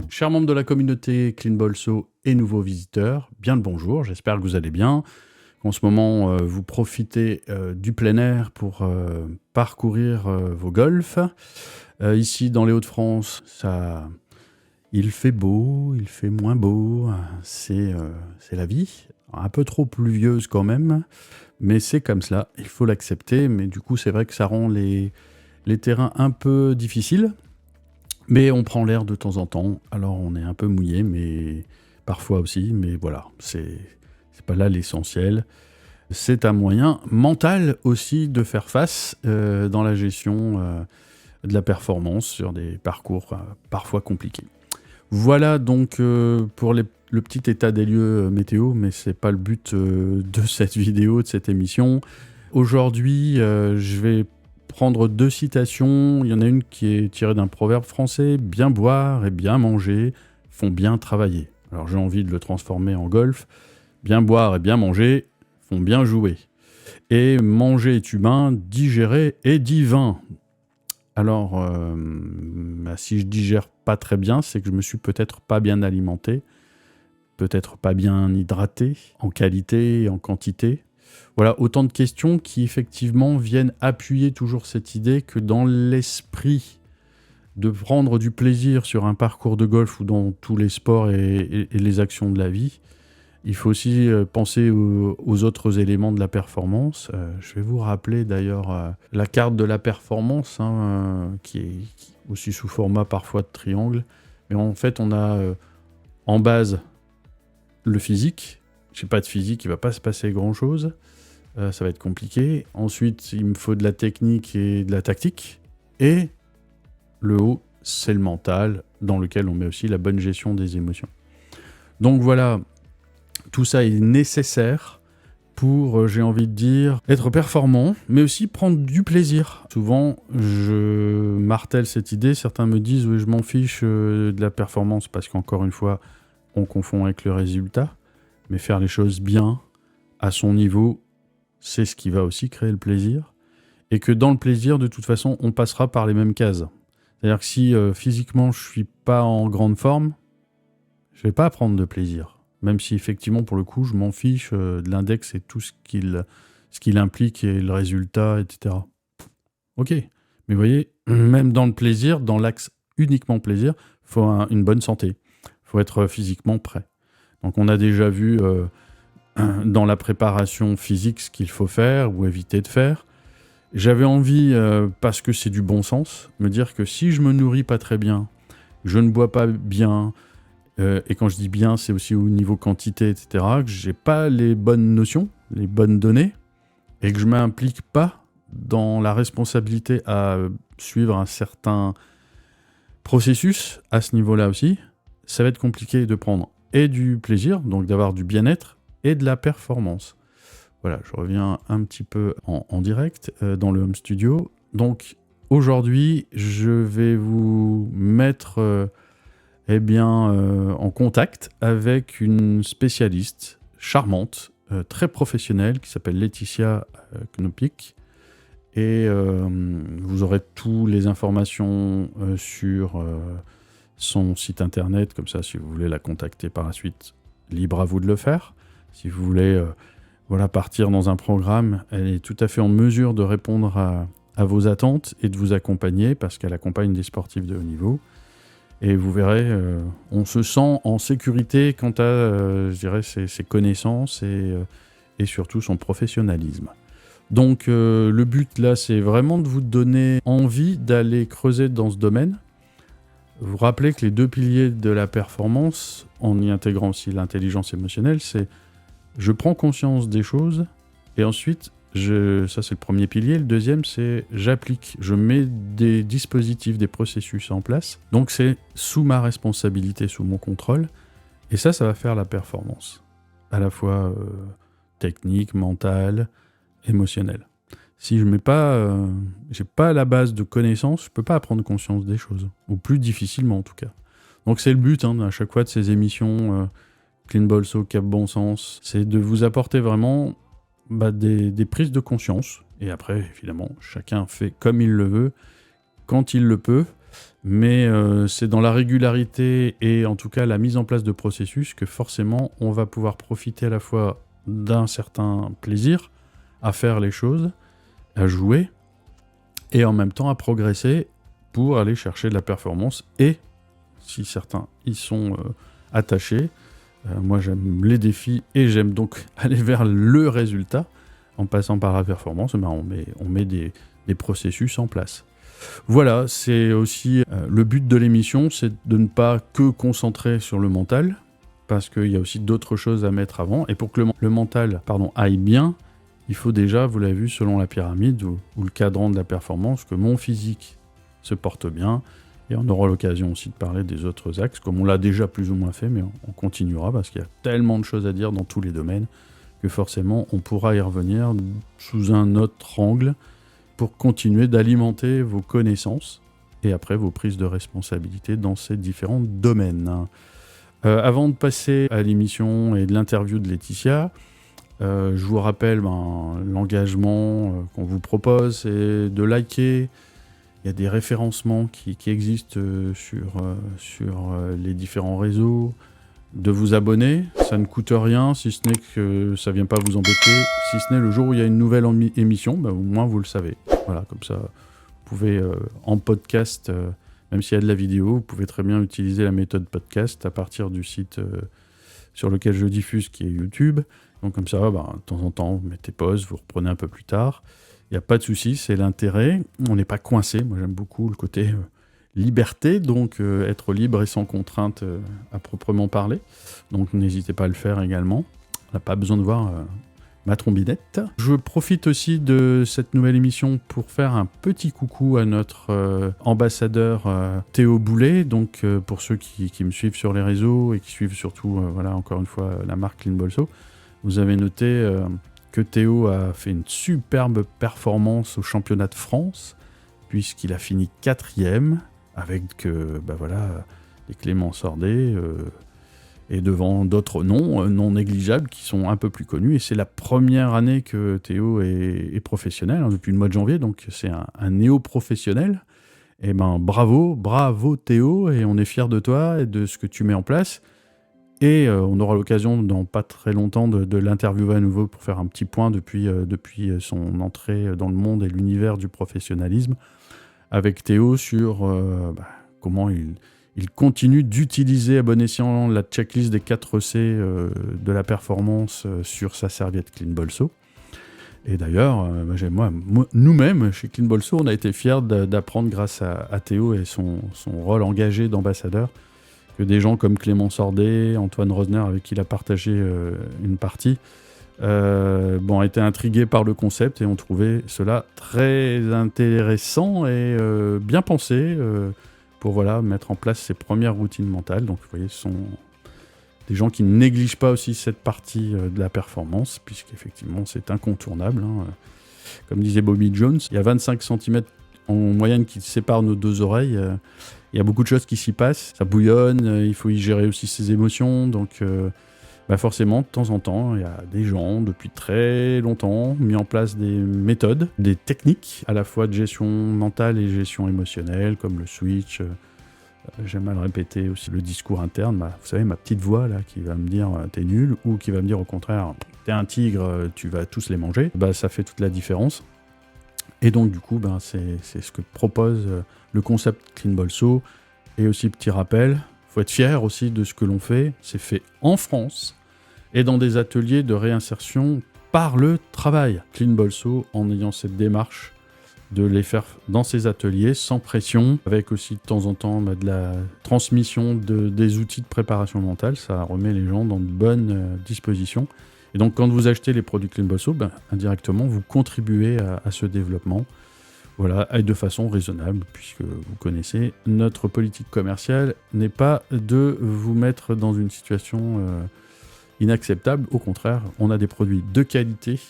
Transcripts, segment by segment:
Chers membres de la communauté Clean Bolso et nouveaux visiteurs, bien le bonjour, j'espère que vous allez bien. En ce moment, vous profitez du plein air pour parcourir vos golfs. Ici, dans les Hauts-de-France, il fait beau, il fait moins beau, c'est la vie. Un peu trop pluvieuse quand même, mais c'est comme cela, il faut l'accepter. Mais du coup, c'est vrai que ça rend les terrains un peu difficiles. Mais on prend l'air de temps en temps, alors on est un peu mouillé, mais parfois aussi, mais voilà, c'est pas là l'essentiel. C'est un moyen mental aussi de faire face dans la gestion de la performance sur des parcours parfois compliqués. Voilà donc pour le petit état des lieux météo, mais c'est pas le but de cette vidéo, de cette émission. Aujourd'hui, je vais prendre deux citations. Il y en a une qui est tirée d'un proverbe français: bien boire et bien manger font bien travailler. Alors j'ai envie de le transformer en golf: bien boire et bien manger font bien jouer. Et manger est humain, digérer est divin. Alors, si je digère pas très bien, c'est que je me suis peut-être pas bien alimenté, peut-être pas bien hydraté, en qualité et en quantité. Voilà, autant de questions qui effectivement viennent appuyer toujours cette idée que dans l'esprit de prendre du plaisir sur un parcours de golf ou dans tous les sports et les actions de la vie, il faut aussi penser aux autres éléments de la performance. Je vais vous rappeler d'ailleurs la carte de la performance, qui est aussi sous format parfois de triangle. Mais en fait, on a en base le physique. Je n'ai pas de physique, il ne va pas se passer grand-chose. Ça va être compliqué. Ensuite, il me faut de la technique et de la tactique. Et le haut, c'est le mental, dans lequel on met aussi la bonne gestion des émotions. Donc voilà, tout ça est nécessaire pour, j'ai envie de dire, être performant, mais aussi prendre du plaisir. Souvent, je martèle cette idée. Certains me disent: oui, je m'en fiche de la performance, parce qu'encore une fois, on confond avec le résultat. Mais faire les choses bien, à son niveau, c'est ce qui va aussi créer le plaisir. Et que dans le plaisir, de toute façon, on passera par les mêmes cases. C'est-à-dire que si physiquement, je ne suis pas en grande forme, je ne vais pas prendre de plaisir. Même si effectivement, pour le coup, je m'en fiche de l'index et tout ce qu'il implique et le résultat, etc. Ok. Mais vous voyez, même dans le plaisir, dans l'axe uniquement plaisir, il faut une bonne santé. Il faut être physiquement prêt. Donc on a déjà vu dans la préparation physique ce qu'il faut faire ou éviter de faire. J'avais envie, parce que c'est du bon sens, me dire que si je me nourris pas très bien, je ne bois pas bien, et quand je dis bien, c'est aussi au niveau quantité, etc., que j'ai pas les bonnes notions, les bonnes données, et que je m'implique pas dans la responsabilité à suivre un certain processus à ce niveau-là aussi, ça va être compliqué de prendre et du plaisir, donc d'avoir du bien-être, et de la performance. Voilà, je reviens un petit peu en direct dans le home studio. Donc aujourd'hui, je vais vous mettre en contact avec une spécialiste charmante, très professionnelle, qui s'appelle Laetitia Knopik. Et vous aurez toutes les informations sur son site internet, comme ça, si vous voulez la contacter par la suite, libre à vous de le faire. Si vous voulez partir dans un programme, elle est tout à fait en mesure de répondre à vos attentes et de vous accompagner, parce qu'elle accompagne des sportifs de haut niveau. Et vous verrez, on se sent en sécurité quant à, je dirais, ses connaissances et surtout son professionnalisme. Donc le but là, c'est vraiment de vous donner envie d'aller creuser dans ce domaine. Vous rappelez que les deux piliers de la performance, en y intégrant aussi l'intelligence émotionnelle, c'est: je prends conscience des choses, et ensuite, ça c'est le premier pilier. Le deuxième, c'est j'applique. Je mets des dispositifs, des processus en place. Donc c'est sous ma responsabilité, sous mon contrôle. Et ça va faire la performance. À la fois technique, mentale, émotionnelle. Si je j'ai pas la base de connaissances, je peux pas prendre conscience des choses. Ou plus difficilement en tout cas. Donc c'est le but à chaque fois de ces émissions Clean Bolso, Cap Bon Sens, c'est de vous apporter vraiment des prises de conscience. Et après, évidemment, chacun fait comme il le veut, quand il le peut. Mais c'est dans la régularité et en tout cas la mise en place de processus que forcément on va pouvoir profiter à la fois d'un certain plaisir à faire les choses, à jouer, et en même temps à progresser pour aller chercher de la performance. Et si certains y sont attachés, moi j'aime les défis et j'aime donc aller vers le résultat. En passant par la performance, on met des processus en place. Voilà, c'est aussi le but de l'émission, c'est de ne pas que concentrer sur le mental, parce qu'il y a aussi d'autres choses à mettre avant. Et pour que le mental aille bien, il faut déjà, vous l'avez vu, selon la pyramide ou le cadran de la performance, que mon physique se porte bien. Et on aura l'occasion aussi de parler des autres axes, comme on l'a déjà plus ou moins fait, mais on continuera, parce qu'il y a tellement de choses à dire dans tous les domaines, que forcément on pourra y revenir sous un autre angle, pour continuer d'alimenter vos connaissances et après vos prises de responsabilité dans ces différents domaines. Avant de passer à l'émission et de l'interview de Laetitia, je vous rappelle l'engagement qu'on vous propose, c'est de liker. Il y a des référencements qui existent sur les différents réseaux, de vous abonner, ça ne coûte rien, si ce n'est que ça ne vient pas vous embêter, si ce n'est le jour où il y a une nouvelle émission, au moins vous le savez. Voilà, comme ça, vous pouvez en podcast, même s'il y a de la vidéo, vous pouvez très bien utiliser la méthode podcast à partir du site sur lequel je diffuse, qui est YouTube. Donc comme ça, de temps en temps, vous mettez pause, vous reprenez un peu plus tard. Il n'y a pas de souci, c'est l'intérêt. On n'est pas coincé, moi j'aime beaucoup le côté... liberté, donc être libre et sans contrainte à proprement parler. Donc n'hésitez pas à le faire également. On n'a pas besoin de voir ma trombinette. Je profite aussi de cette nouvelle émission pour faire un petit coucou à notre ambassadeur Théo Boulet. Donc pour ceux qui me suivent sur les réseaux et qui suivent surtout, encore une fois, la marque Clean Bolso, vous avez noté que Théo a fait une superbe performance au championnat de France, puisqu'il a fini 4e, avec des Clément Sordet et devant d'autres noms non négligeables qui sont un peu plus connus. Et c'est la première année que Théo est professionnel, depuis le mois de janvier, donc c'est un néo-professionnel. Et bravo Théo, et on est fiers de toi et de ce que tu mets en place. Et on aura l'occasion dans pas très longtemps de l'interviewer à nouveau pour faire un petit point depuis son entrée dans le monde et l'univers du professionnalisme, avec Théo sur comment il continue d'utiliser à bon escient la checklist des 4 C de la performance sur sa serviette Clean Bolso. Et d'ailleurs, nous-mêmes, chez Clean Bolso, on a été fiers d'apprendre grâce à Théo et son rôle engagé d'ambassadeur, que des gens comme Clément Sordet, Antoine Rosner, avec qui il a partagé une partie, étaient intrigués par le concept et ont trouvé cela très intéressant et bien pensé pour mettre en place ces premières routines mentales. Donc vous voyez, ce sont des gens qui ne négligent pas aussi cette partie de la performance, puisqu'effectivement c'est incontournable. Comme disait Bobby Jones, il y a 25 cm en moyenne qui séparent nos 2 oreilles. Il y a beaucoup de choses qui s'y passent, ça bouillonne, il faut y gérer aussi ses émotions, donc forcément, de temps en temps, il y a des gens, depuis très longtemps, mis en place des méthodes, des techniques, à la fois de gestion mentale et gestion émotionnelle, comme le switch. J'aime mal répéter aussi le discours interne, vous savez, ma petite voix là, qui va me dire « t'es nul » ou qui va me dire au contraire « t'es un tigre, tu vas tous les manger », ça fait toute la différence. Et donc, du coup, c'est ce que propose le concept Clean Bolso. Et aussi, petit rappel, il faut être fier aussi de ce que l'on fait. C'est fait en France et dans des ateliers de réinsertion par le travail. Clean Bolso, en ayant cette démarche de les faire dans ces ateliers, sans pression, avec aussi de temps en temps de la transmission des outils de préparation mentale. Ça remet les gens dans de bonnes dispositions. Et donc, quand vous achetez les produits Clean Bolso, indirectement, vous contribuez à ce développement. Voilà, et de façon raisonnable, puisque vous connaissez, notre politique commerciale n'est pas de vous mettre dans une situation inacceptable. Au contraire, on a des produits de qualité,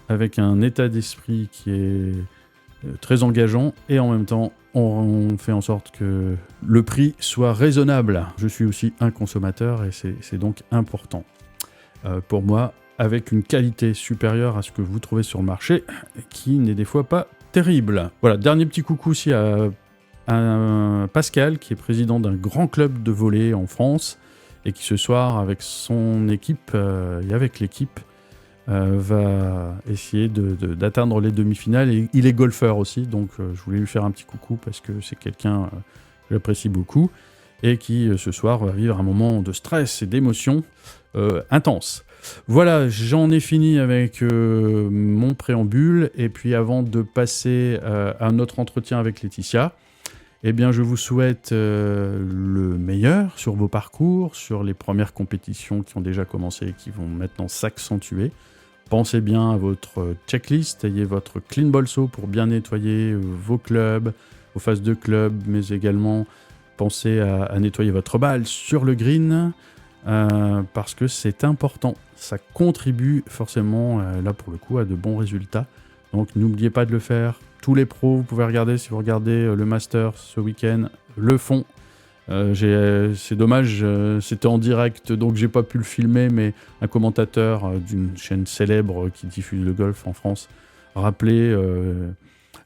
avec un état d'esprit qui est très engageant, et en même temps, on fait en sorte que le prix soit raisonnable. Je suis aussi un consommateur, et c'est donc important pour moi. avec une qualité supérieure à ce que vous trouvez sur le marché, qui n'est des fois pas terrible. Voilà, dernier petit coucou aussi à Pascal, qui est président d'un grand club de volley en France, et qui ce soir, avec son équipe et avec l'équipe, va essayer d'atteindre les demi-finales. Et il est golfeur aussi, donc je voulais lui faire un petit coucou parce que c'est quelqu'un que j'apprécie beaucoup et qui ce soir va vivre un moment de stress et d'émotion intense. Voilà, j'en ai fini avec mon préambule, et puis avant de passer à notre entretien avec Laetitia, eh bien, je vous souhaite le meilleur sur vos parcours, sur les premières compétitions qui ont déjà commencé et qui vont maintenant s'accentuer. Pensez bien à votre checklist, ayez votre clean bolso pour bien nettoyer vos clubs, vos phases de club, mais également pensez à nettoyer votre balle sur le green, parce que c'est important. Ça contribue forcément, là pour le coup, à de bons résultats. Donc n'oubliez pas de le faire. Tous les pros, vous pouvez regarder, si vous regardez le Master ce week-end, le font. C'est dommage, c'était en direct, donc j'ai pas pu le filmer, mais un commentateur d'une chaîne célèbre qui diffuse le golf en France rappelait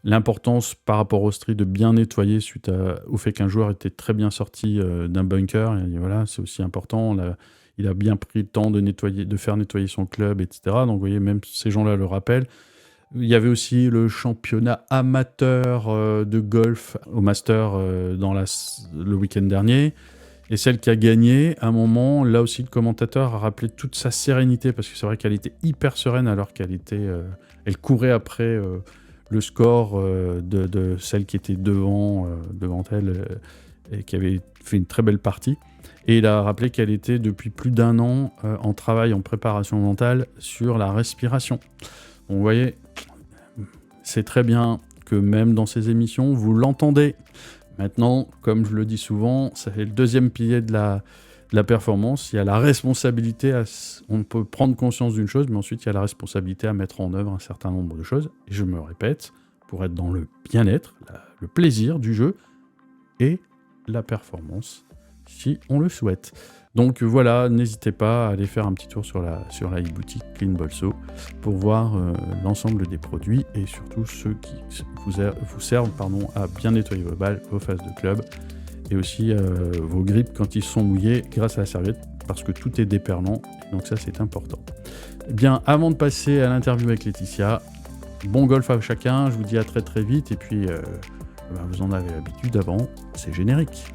l'importance par rapport au street de bien nettoyer suite au fait qu'un joueur était très bien sorti d'un bunker. Et voilà, c'est aussi important. Il a bien pris le temps de nettoyer, de faire nettoyer son club, etc. Donc vous voyez, même ces gens-là le rappellent. Il y avait aussi le championnat amateur de golf au Master le week-end dernier. Et celle qui a gagné, à un moment, là aussi, le commentateur a rappelé toute sa sérénité, parce que c'est vrai qu'elle était hyper sereine alors elle courait après le score de celle qui était devant elle et qui avait fait une très belle partie. Et il a rappelé qu'elle était depuis plus d'1 an en travail, en préparation mentale sur la respiration. Donc vous voyez, c'est très bien que même dans ces émissions, vous l'entendez. Maintenant, comme je le dis souvent, ça fait le deuxième pilier de la performance. Il y a la responsabilité, on peut prendre conscience d'une chose, mais ensuite il y a la responsabilité à mettre en œuvre un certain nombre de choses. Et je me répète, pour être dans le bien-être, le plaisir du jeu et la performance, si on le souhaite. Donc voilà, n'hésitez pas à aller faire un petit tour sur la e-boutique Clean Bolso pour voir l'ensemble des produits et surtout ceux qui vous servent à bien nettoyer vos balles, vos phases de club et aussi vos grips quand ils sont mouillés grâce à la serviette, parce que tout est déperlant, donc ça c'est important. Eh bien, avant de passer à l'interview avec Laetitia, bon golf à chacun, je vous dis à très très vite, et puis vous en avez l'habitude avant, c'est générique.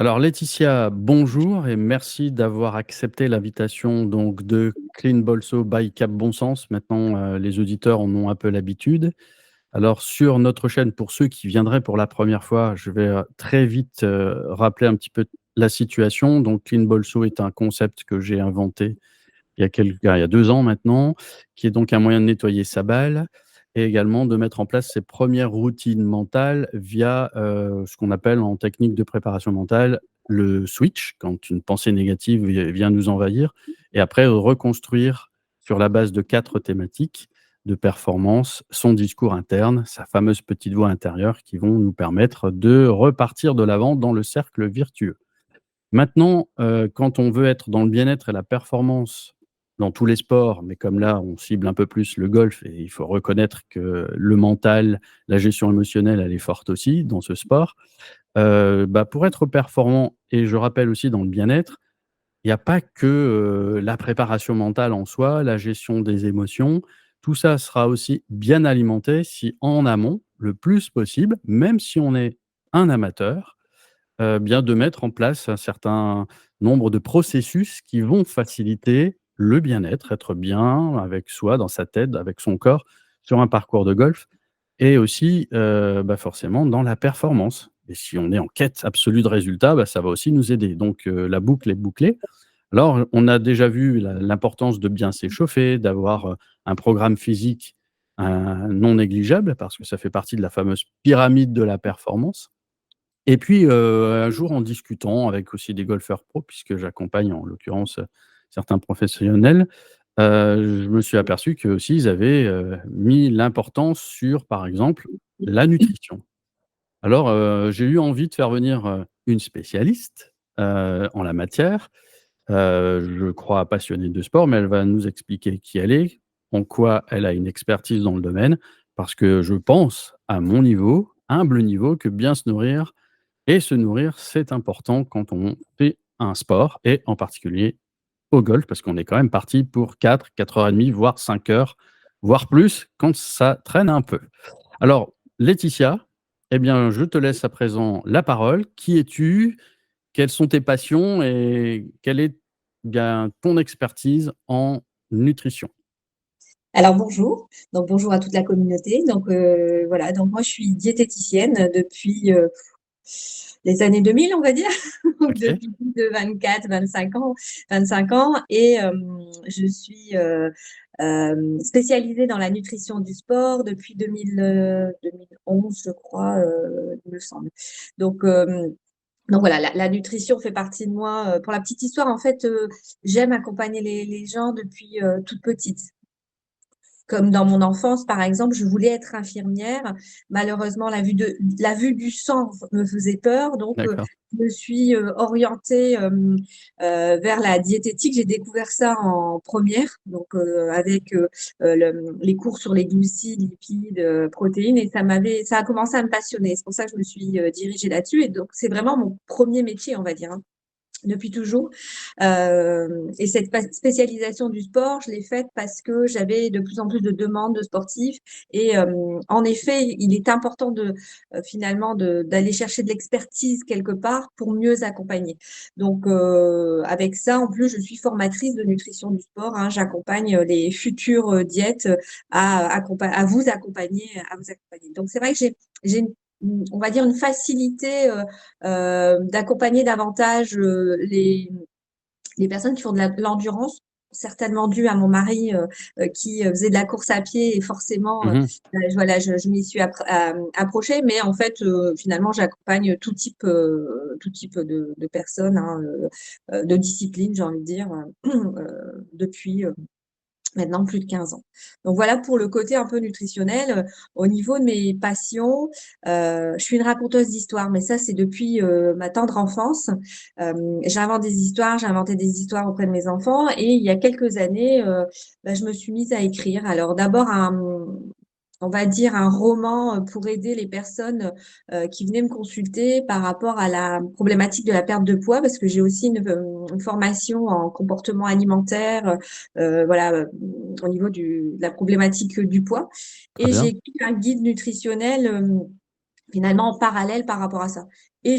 Alors Laetitia, bonjour et merci d'avoir accepté l'invitation donc de Clean Bolso by Cap Bon Sens. Maintenant, les auditeurs en ont un peu l'habitude. Alors sur notre chaîne, pour ceux qui viendraient pour la première fois, je vais très vite rappeler un petit peu la situation. Donc Clean Bolso est un concept que j'ai inventé il y a 2 ans maintenant, qui est donc un moyen de nettoyer sa balle et également de mettre en place ses premières routines mentales via ce qu'on appelle en technique de préparation mentale le switch, quand une pensée négative vient nous envahir, et après reconstruire sur la base de 4 thématiques de performance son discours interne, sa fameuse petite voix intérieure qui vont nous permettre de repartir de l'avant dans le cercle vertueux. Maintenant, quand on veut être dans le bien-être et la performance dans tous les sports, mais comme là, on cible un peu plus le golf et il faut reconnaître que le mental, la gestion émotionnelle, elle est forte aussi dans ce sport. Pour être performant, et je rappelle aussi dans le bien-être, il n'y a pas que, la préparation mentale en soi, la gestion des émotions. Tout ça sera aussi bien alimenté si en amont, le plus possible, même si on est un amateur, bien de mettre en place un certain nombre de processus qui vont faciliter le bien-être, être bien avec soi, dans sa tête, avec son corps, sur un parcours de golf et aussi, forcément dans la performance. et si on est en quête absolue de résultats, bah, ça va aussi nous aider. Donc la boucle est bouclée. Alors, on a déjà vu l'importance de bien s'échauffer, d'avoir, un programme physique, non négligeable parce que ça fait partie de la fameuse pyramide de la performance. Et puis, un jour en discutant avec aussi des golfeurs pros, puisque j'accompagne en l'occurrence, certains professionnels, je me suis aperçu qu'aussi ils avaient, mis l'importance sur, par exemple, la nutrition. Alors, j'ai eu envie de faire venir, une spécialiste, en la matière, je crois passionnée de sport, mais elle va nous expliquer qui elle est, en quoi elle a une expertise dans le domaine, parce que je pense, à mon niveau, humble niveau, que bien se nourrir et se nourrir, c'est important quand on fait un sport et en particulier au golf, parce qu'on est quand même parti pour 4 heures et demie, voire 5 heures, voire plus quand ça traîne un peu. Alors, Laetitia, eh bien, je te laisse à présent la parole. Qui es-tu? Quelles sont tes passions et quelle est bien ton expertise en nutrition? Alors bonjour, donc bonjour à toute la communauté. Donc voilà, donc moi je suis diététicienne depuis les années 2000, on va dire, donc OK, depuis plus de 24-25 ans, 25 ans, et je suis spécialisée dans la nutrition du sport depuis 2011, je crois, il me semble. Donc donc voilà, la nutrition fait partie de moi. Pour la petite histoire, en fait, j'aime accompagner les gens depuis toute petite. Comme dans mon enfance, par exemple, je voulais être infirmière. Malheureusement, la vue du sang me faisait peur, donc d'accord. je me suis orientée vers la diététique. J'ai découvert ça en première, donc avec les cours sur les glucides, lipides, protéines, et ça a commencé à me passionner. C'est pour ça que je me suis dirigée là-dessus, et donc c'est vraiment mon premier métier, on va dire, hein, depuis toujours. Et cette spécialisation du sport, je l'ai faite parce que j'avais de plus en plus de demandes de sportifs. Et en effet, il est important finalement d'aller chercher de l'expertise quelque part pour mieux accompagner. Donc avec ça, en plus, je suis formatrice de nutrition du sport, hein. J'accompagne les futures diètes à vous accompagner, à vous accompagner. Donc c'est vrai que j'ai on va dire une facilité d'accompagner davantage les personnes qui font de l'endurance, certainement dû à mon mari qui faisait de la course à pied, et forcément, Mmh. voilà, je m'y suis approchée. Mais en fait, finalement, j'accompagne tout type de personnes, hein, de disciplines, j'ai envie de dire, depuis maintenant plus de 15 ans. Donc voilà pour le côté un peu nutritionnel. Au niveau de mes passions, je suis une raconteuse d'histoires, mais ça, c'est depuis, ma tendre enfance. J'invente des histoires, j'ai inventé des histoires auprès de mes enfants, et il y a quelques années, je me suis mise à écrire. Alors d'abord on va dire un roman, pour aider les personnes, qui venaient me consulter par rapport à la problématique de la perte de poids, parce que j'ai aussi une formation en comportement alimentaire, voilà, au niveau de la problématique du poids. Très Et j'ai bien. écrit un guide nutritionnel, finalement en parallèle par rapport à ça. Et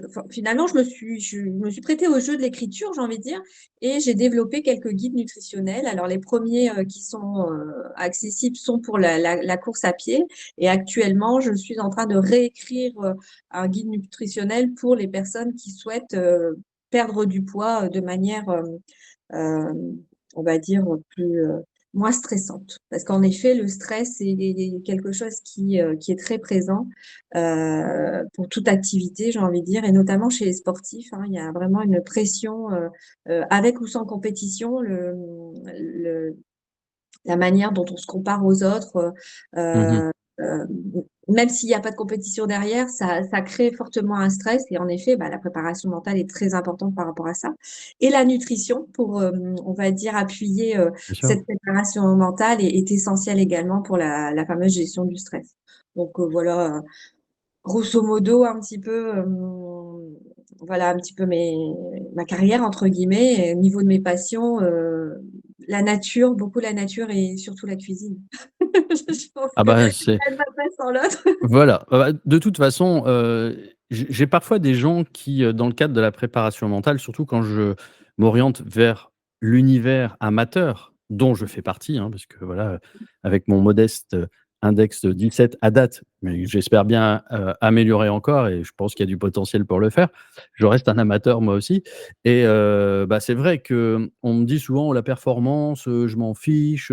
enfin, finalement, je me suis prêtée au jeu de l'écriture, j'ai envie de dire, et j'ai développé quelques guides nutritionnels. Alors, les premiers qui sont accessibles sont pour la course à pied. Et actuellement, je suis en train de réécrire un guide nutritionnel pour les personnes qui souhaitent perdre du poids de manière euh, on va dire, plus, moins stressante. Parce qu'en effet, le stress est quelque chose qui est très présent pour toute activité, j'ai envie de dire, et notamment chez les sportifs, hein. Il y a vraiment une pression, avec ou sans compétition, la manière dont on se compare aux autres, Mmh. heu, même s'il y a pas de compétition derrière, ça crée fortement un stress. Et en effet, bah, la préparation mentale est très importante par rapport à ça. Et la nutrition pour, on va dire, appuyer, Bien sûr. cette préparation mentale est essentielle également pour la fameuse gestion du stress. Donc voilà, grosso modo un petit peu, voilà un petit peu ma «carrière» entre guillemets. Et au niveau de mes passions, la nature, beaucoup la nature, et surtout la cuisine. Je pense Ah que bah, c'est l'un ne va pas sans l'autre. voilà, de toute façon, j'ai parfois des gens qui, dans le cadre de la préparation mentale, surtout quand je m'oriente vers l'univers amateur, dont je fais partie, hein, parce que voilà, avec mon modeste index 17 à date, mais j'espère bien améliorer encore et je pense qu'il y a du potentiel pour le faire. Je reste un amateur moi aussi et bah, c'est vrai qu'on me dit souvent: «Oh, la performance, je m'en fiche»,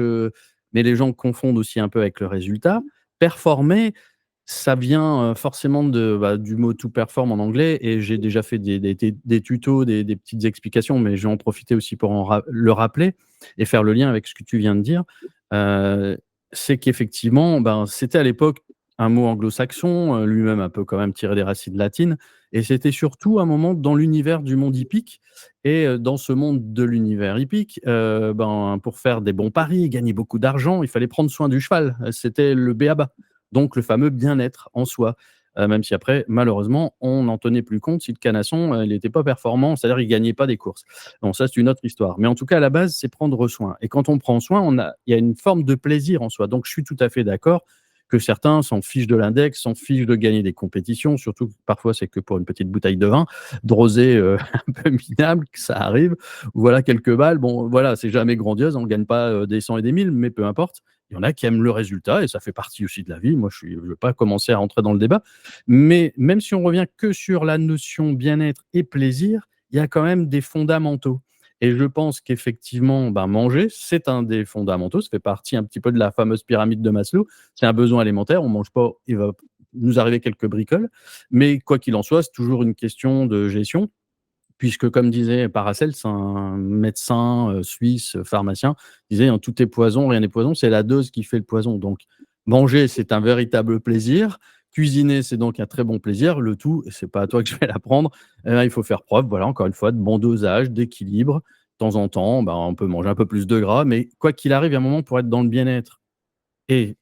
mais les gens confondent aussi un peu avec le résultat. Performer, ça vient, forcément du mot to perform en anglais et j'ai déjà fait des tutos, des petites explications, mais je vais en profiter aussi pour le rappeler et faire le lien avec ce que tu viens de dire. Heu, c'est qu'effectivement, ben, c'était à l'époque un mot anglo-saxon, lui-même un peu quand même tiré des racines latines et c'était surtout un moment dans l'univers du monde hippique et dans ce monde de l'univers hippique, ben, pour faire des bons paris, gagner beaucoup d'argent, il fallait prendre soin du cheval. C'était le b.a-ba. Donc le fameux bien-être en soi. Même si après, malheureusement, on n'en tenait plus compte si le canasson, il était pas performant, c'est-à-dire il gagnait pas des courses. Bon, ça, c'est une autre histoire. Mais en tout cas, à la base, c'est prendre soin et quand on prend soin, il y a une forme de plaisir en soi. Donc je suis tout à fait d'accord que certains s'en fichent de l'index, s'en fichent de gagner des compétitions, surtout que parfois c'est que pour une petite bouteille de vin, de rosé, un peu minable, que ça arrive. Voilà quelques balles. Bon, voilà, c'est jamais grandiose, on ne gagne pas, des 100 et des 1000, mais peu importe. Il y en a qui aiment le résultat et ça fait partie aussi de la vie. Moi, je ne veux pas commencer à rentrer dans le débat. Mais même si on revient que sur la notion bien-être et plaisir, il y a quand même des fondamentaux. Et je pense qu'effectivement, ben, manger, c'est un des fondamentaux. Ça fait partie un petit peu de la fameuse pyramide de Maslow. C'est un besoin alimentaire. On ne mange pas, il va nous arriver quelques bricoles. Mais quoi qu'il en soit, c'est toujours une question de gestion. Puisque comme disait Paracelse, un médecin, suisse, pharmacien, disait: «Hein, tout est poison, rien n'est poison, c'est la dose qui fait le poison». Donc manger, c'est un véritable plaisir. Cuisiner, c'est donc un très bon plaisir. Le tout, et c'est pas à toi que je vais l'apprendre, il faut faire preuve, voilà, encore une fois, de bon dosage, d'équilibre. De temps en temps, ben, on peut manger un peu plus de gras, mais quoi qu'il arrive, il y a un moment pour être dans le bien-être et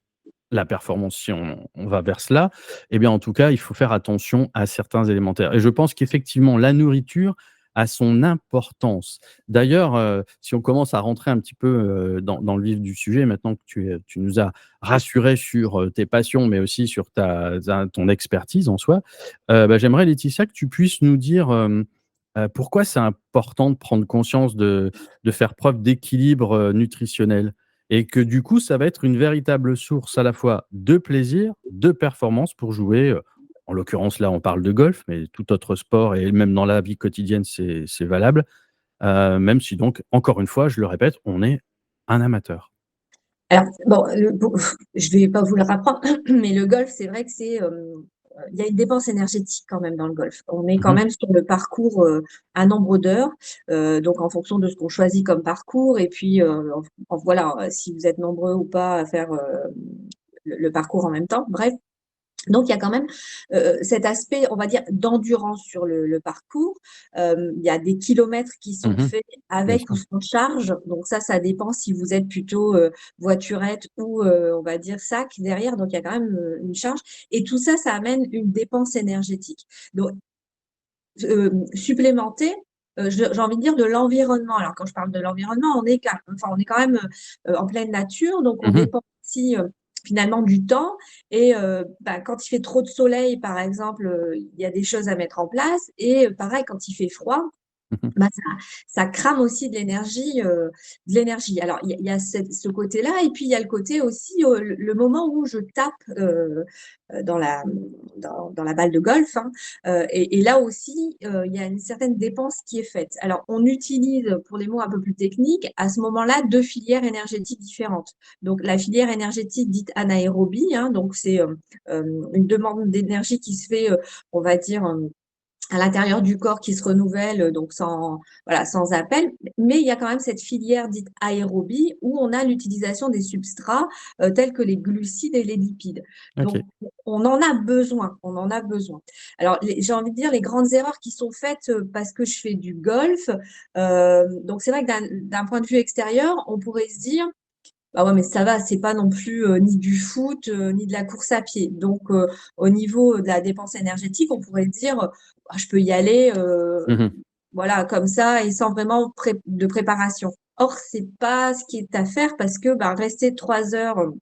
la performance, si on va vers cela, eh bien, en tout cas, il faut faire attention à certains élémentaires et je pense qu'effectivement, la nourriture a son importance. D'ailleurs, si on commence à rentrer un petit peu, dans le vif du sujet, maintenant que tu nous as rassurés sur, tes passions, mais aussi sur ton expertise en soi, bah, j'aimerais, Laetitia, que tu puisses nous dire, pourquoi c'est important de prendre conscience de faire preuve d'équilibre, nutritionnel? Et que du coup, ça va être une véritable source à la fois de plaisir, de performance pour jouer, en l'occurrence là, on parle de golf, mais tout autre sport et même dans la vie quotidienne, c'est valable. Même si donc, encore une fois, je le répète, on est un amateur. Alors, bon, je vais pas vous le rapprendre, mais le golf, c'est vrai que il y a une dépense énergétique quand même dans le golf. On est Mmh quand mh. même sur le parcours, un nombre d'heures, donc en fonction de ce qu'on choisit comme parcours et puis, voilà, si vous êtes nombreux ou pas à faire, le parcours en même temps. Bref, donc il y a quand même, cet aspect, on va dire, d'endurance sur le parcours. Il y a des kilomètres qui sont Mmh. faits Bien avec ou sûr. sans charge. Donc ça dépend si vous êtes plutôt, voiturette ou, on va dire sac derrière. Donc il y a quand même, une charge et tout ça, ça amène une dépense énergétique. Donc, supplémenter, j'ai envie de dire de l'environnement. Alors quand je parle de l'environnement, on est quand même, en pleine nature, donc on Mmh. dépend aussi, finalement du temps et quand il fait trop de soleil, par exemple, il y a des choses à mettre en place et pareil quand il fait froid, Mmh. bah, ça crame aussi de l'énergie. Alors il y a ce côté-là et puis il y a le côté aussi, le moment où je tape, dans la balle de golf, hein, et là aussi, il y a une certaine dépense qui est faite. Alors on utilise, pour les mots un peu plus techniques, à ce moment-là, 2 filières énergétiques différentes. Donc la filière énergétique dite anaérobie, hein, donc c'est, une demande d'énergie qui se fait, on va dire, à l'intérieur du corps qui se renouvelle, donc sans voilà, sans appel. Mais il y a quand même cette filière dite aérobie où on a l'utilisation des substrats, tels que les glucides et les lipides. OK. Donc on en a besoin, on en a besoin. Alors j'ai envie de dire les grandes erreurs qui sont faites, parce que je fais du golf, donc c'est vrai que d'un point de vue extérieur, on pourrait se dire: «Ah ouais, mais ça va, c'est pas non plus, ni du foot, ni de la course à pied». Donc au niveau de la dépense énergétique, on pourrait dire, «Ah, je peux y aller, Mmh. voilà, comme ça et sans vraiment de préparation». Or, c'est pas ce qui est à faire parce que, bah, rester 3 heures,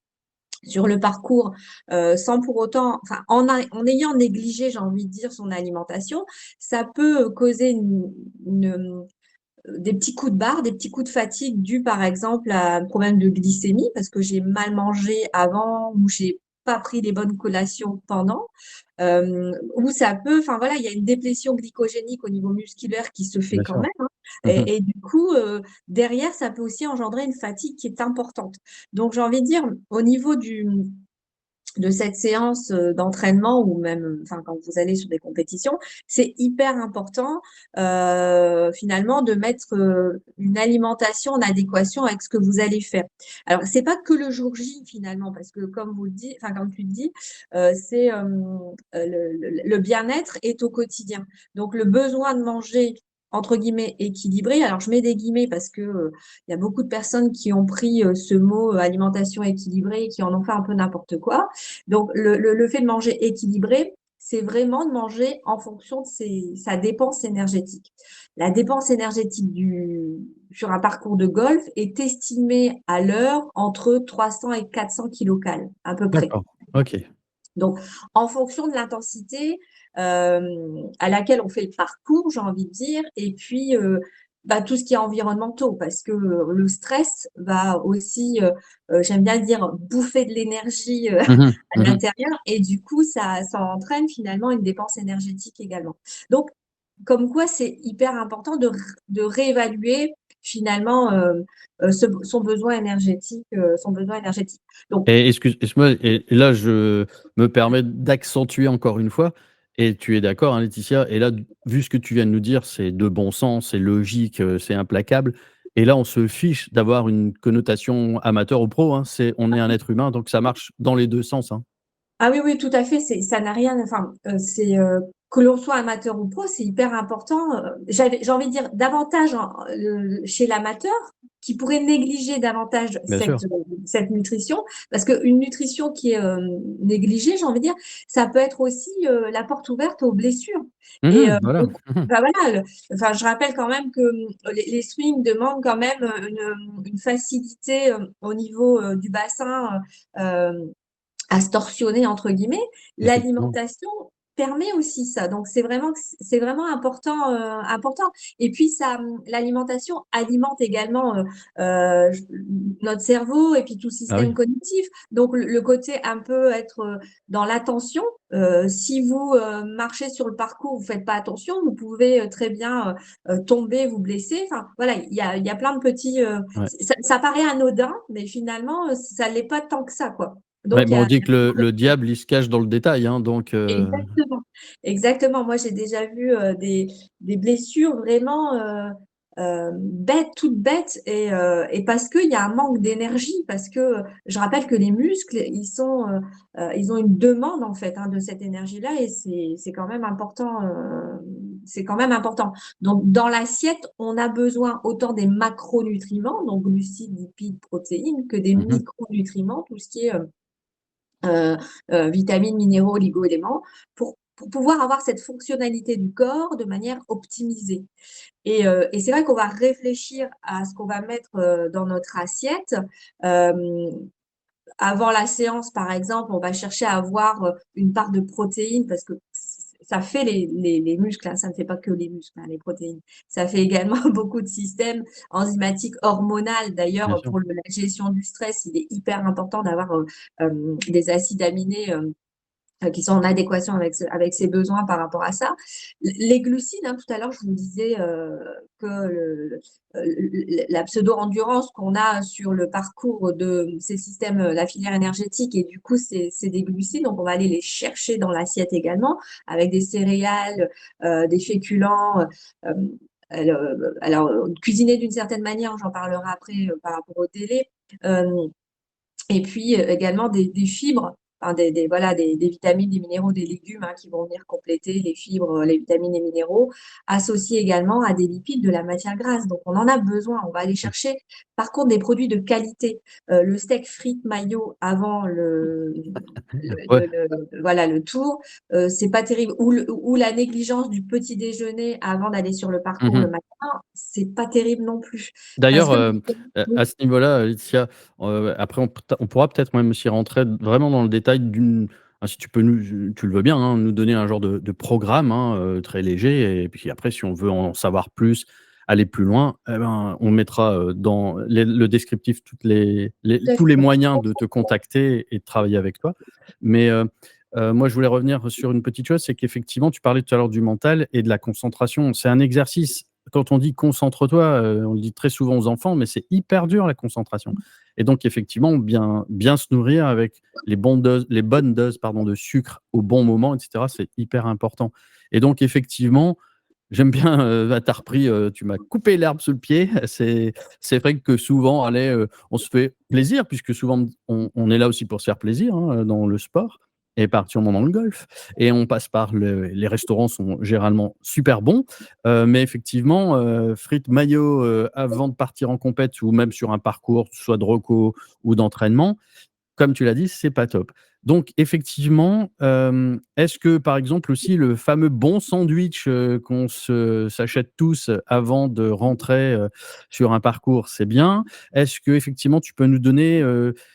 sur le parcours, sans pour autant enfin, en ayant négligé, j'ai envie de dire, son alimentation, ça peut, causer une, des petits coups de barre, des petits coups de fatigue dus par exemple à un problème de glycémie parce que j'ai mal mangé avant ou j'ai pas pris les bonnes collations pendant, ou ça peut, enfin voilà, il y a une déplétion glycogénique au niveau musculaire qui se fait Bien quand sûr. même, hein. Mmh. Et du coup, derrière, ça peut aussi engendrer une fatigue qui est importante. Donc j'ai envie de dire, au niveau de cette séance d'entraînement ou même enfin quand vous allez sur des compétitions, c'est hyper important finalement de mettre une alimentation en adéquation avec ce que vous allez faire. Alors c'est pas que le jour J finalement parce que comme vous le dites, enfin comme tu le dis, c'est le bien-être est au quotidien. Donc le besoin de manger entre guillemets équilibré. Alors je mets des guillemets parce que il y a beaucoup de personnes qui ont pris ce mot alimentation équilibrée et qui en ont fait un peu n'importe quoi. Donc, le fait de manger équilibré, c'est vraiment de manger en fonction de sa dépense énergétique. La dépense énergétique sur un parcours de golf est estimée à l'heure entre 300 et 400 kilocalories, à peu près. D'accord. OK. Donc, en fonction de l'intensité à laquelle on fait le parcours, j'ai envie de dire, et puis tout ce qui est environnementaux, parce que le stress va aussi, j'aime bien le dire, bouffer de l'énergie Mmh mh. à Mmh. l'intérieur, et du coup, ça entraîne finalement une dépense énergétique également. Donc, comme quoi, c'est hyper important de réévaluer finalement son besoin énergétique, son besoin énergétique. Donc, Et excuse-moi et là, je me permets d'accentuer encore une fois et tu es d'accord, hein, Laetitia? Et là, vu ce que tu viens de nous dire, c'est de bon sens, c'est logique, c'est implacable et là, on se fiche d'avoir une connotation amateur ou pro, hein. On est un être humain, donc ça marche dans les 2 sens, hein. ah oui, oui, tout à fait, ça n'a rien, enfin, que l'on soit amateur ou pro, c'est hyper important. J'ai envie de dire davantage chez l'amateur qui pourrait négliger davantage Bien sûr. cette nutrition, parce qu'une nutrition qui est négligée, j'ai envie de dire, ça peut être aussi la porte ouverte aux blessures. Et Mmh. Voilà. donc, Mmh. bah voilà, enfin, je rappelle quand même que les swings demandent quand même une facilité au niveau du bassin. À se «torsionner» entre guillemets, Effectivement. l'alimentation permet aussi ça. Donc c'est vraiment important, important, et puis ça, l'alimentation alimente également, j notre cerveau et puis tout Ah système oui. cognitif. Donc le côté un peu être, dans l'attention, si vous, marchez sur le parcours, vous faites pas attention, vous pouvez, très bien, tomber, vous blesser. Enfin voilà, il y a plein de petits, Ouais. ça paraît anodin, mais finalement, ça l'est pas tant que ça, quoi. Ouais, Donc mais on dit que le diable, il se cache dans le détail, hein, donc exactement, exactement. Moi, j'ai déjà vu, des blessures vraiment, bêtes, toutes bêtes, et parce qu'il y a un manque d'énergie, parce que, je rappelle que les muscles, ils ont une demande en fait, hein, de cette énergie-là, et c'est quand même important, c'est quand même important. Donc dans l'assiette, on a besoin autant des macronutriments, donc glucides, lipides, protéines, que des mmh mh. micronutriments, tout ce qui est, heu vitamines, minéraux, oligo-éléments, pour pouvoir avoir cette fonctionnalité du corps de manière optimisée. Et c'est vrai qu'on va réfléchir à ce qu'on va mettre, dans notre assiette. Hem, Avant la séance, par exemple, on va chercher à avoir, une part de protéines parce que ça fait les muscles, hein, ça ne fait pas que les muscles, hein, les protéines. Ça fait également beaucoup de systèmes enzymatiques, hormonal. Bien D'ailleurs, sûr. pour la gestion du stress, il est hyper important d'avoir, des acides aminés, qui sont en adéquation avec ses besoins par rapport à ça. Les glucides, hein, tout à l'heure, je vous disais que la pseudo-endurance qu'on a sur le parcours de ces systèmes, la filière énergétique, et du coup, c'est des glucides, donc on va aller les chercher dans l'assiette également, avec des céréales, des féculents. Alors, cuisiner d'une certaine manière, j'en parlerai après par rapport au délai. Euh, et puis, également des fibres, enfin voilà, des vitamines, des minéraux, des légumes, hein, qui vont venir compléter les fibres, les vitamines, les minéraux, associés également à des lipides, de la matière grasse. Donc on en a besoin, on va aller Mmh. chercher, par contre, des produits de qualité. Le steak frites mayo avant Ouais. voilà, le tour, c'est pas terrible, ou la négligence du petit déjeuner avant d'aller sur le Mmh parcours le mh. matin, c'est pas terrible non plus. Parce D'ailleurs, que à oui, ce niveau-là, Laetitia, après on pourra peut-être même aussi rentrer vraiment dans le détail si tu peux tu le veux bien, hein, nous donner un genre de programme, hein, très léger et puis après si on veut en savoir plus aller plus loin, eh ben, on mettra dans le descriptif Tout à tous les fait. moyens de te contacter et de travailler avec toi. Mais moi, je voulais revenir sur une petite chose, c'est qu'effectivement, tu parlais tout à l'heure du mental et de la concentration. C'est un exercice. Quand on dit concentre-toi, on le dit très souvent aux enfants, mais c'est hyper dur la concentration. Et donc, effectivement, bien se nourrir avec les bonnes doses pardon, de sucre au bon moment, etc., c'est hyper important. Et donc, effectivement, j'aime bien, tu as repris, tu m'as coupé l'herbe sous le pied. C'est vrai que souvent, allez, on se fait plaisir puisque souvent on est là aussi pour se faire plaisir, hein, dans le sport et particulièrement dans le golf et on passe par les restaurants sont généralement super bons, mais effectivement, frites mayo, avant de partir en compète ou même sur un parcours, soit de reco ou d'entraînement, comme tu l'as dit, c'est pas top. Donc effectivement, est-ce que, par exemple, aussi le fameux bon sandwich, qu'on s'achète tous avant de rentrer, sur un parcours, c'est bien? Est-ce qu'effectivement tu peux nous donner,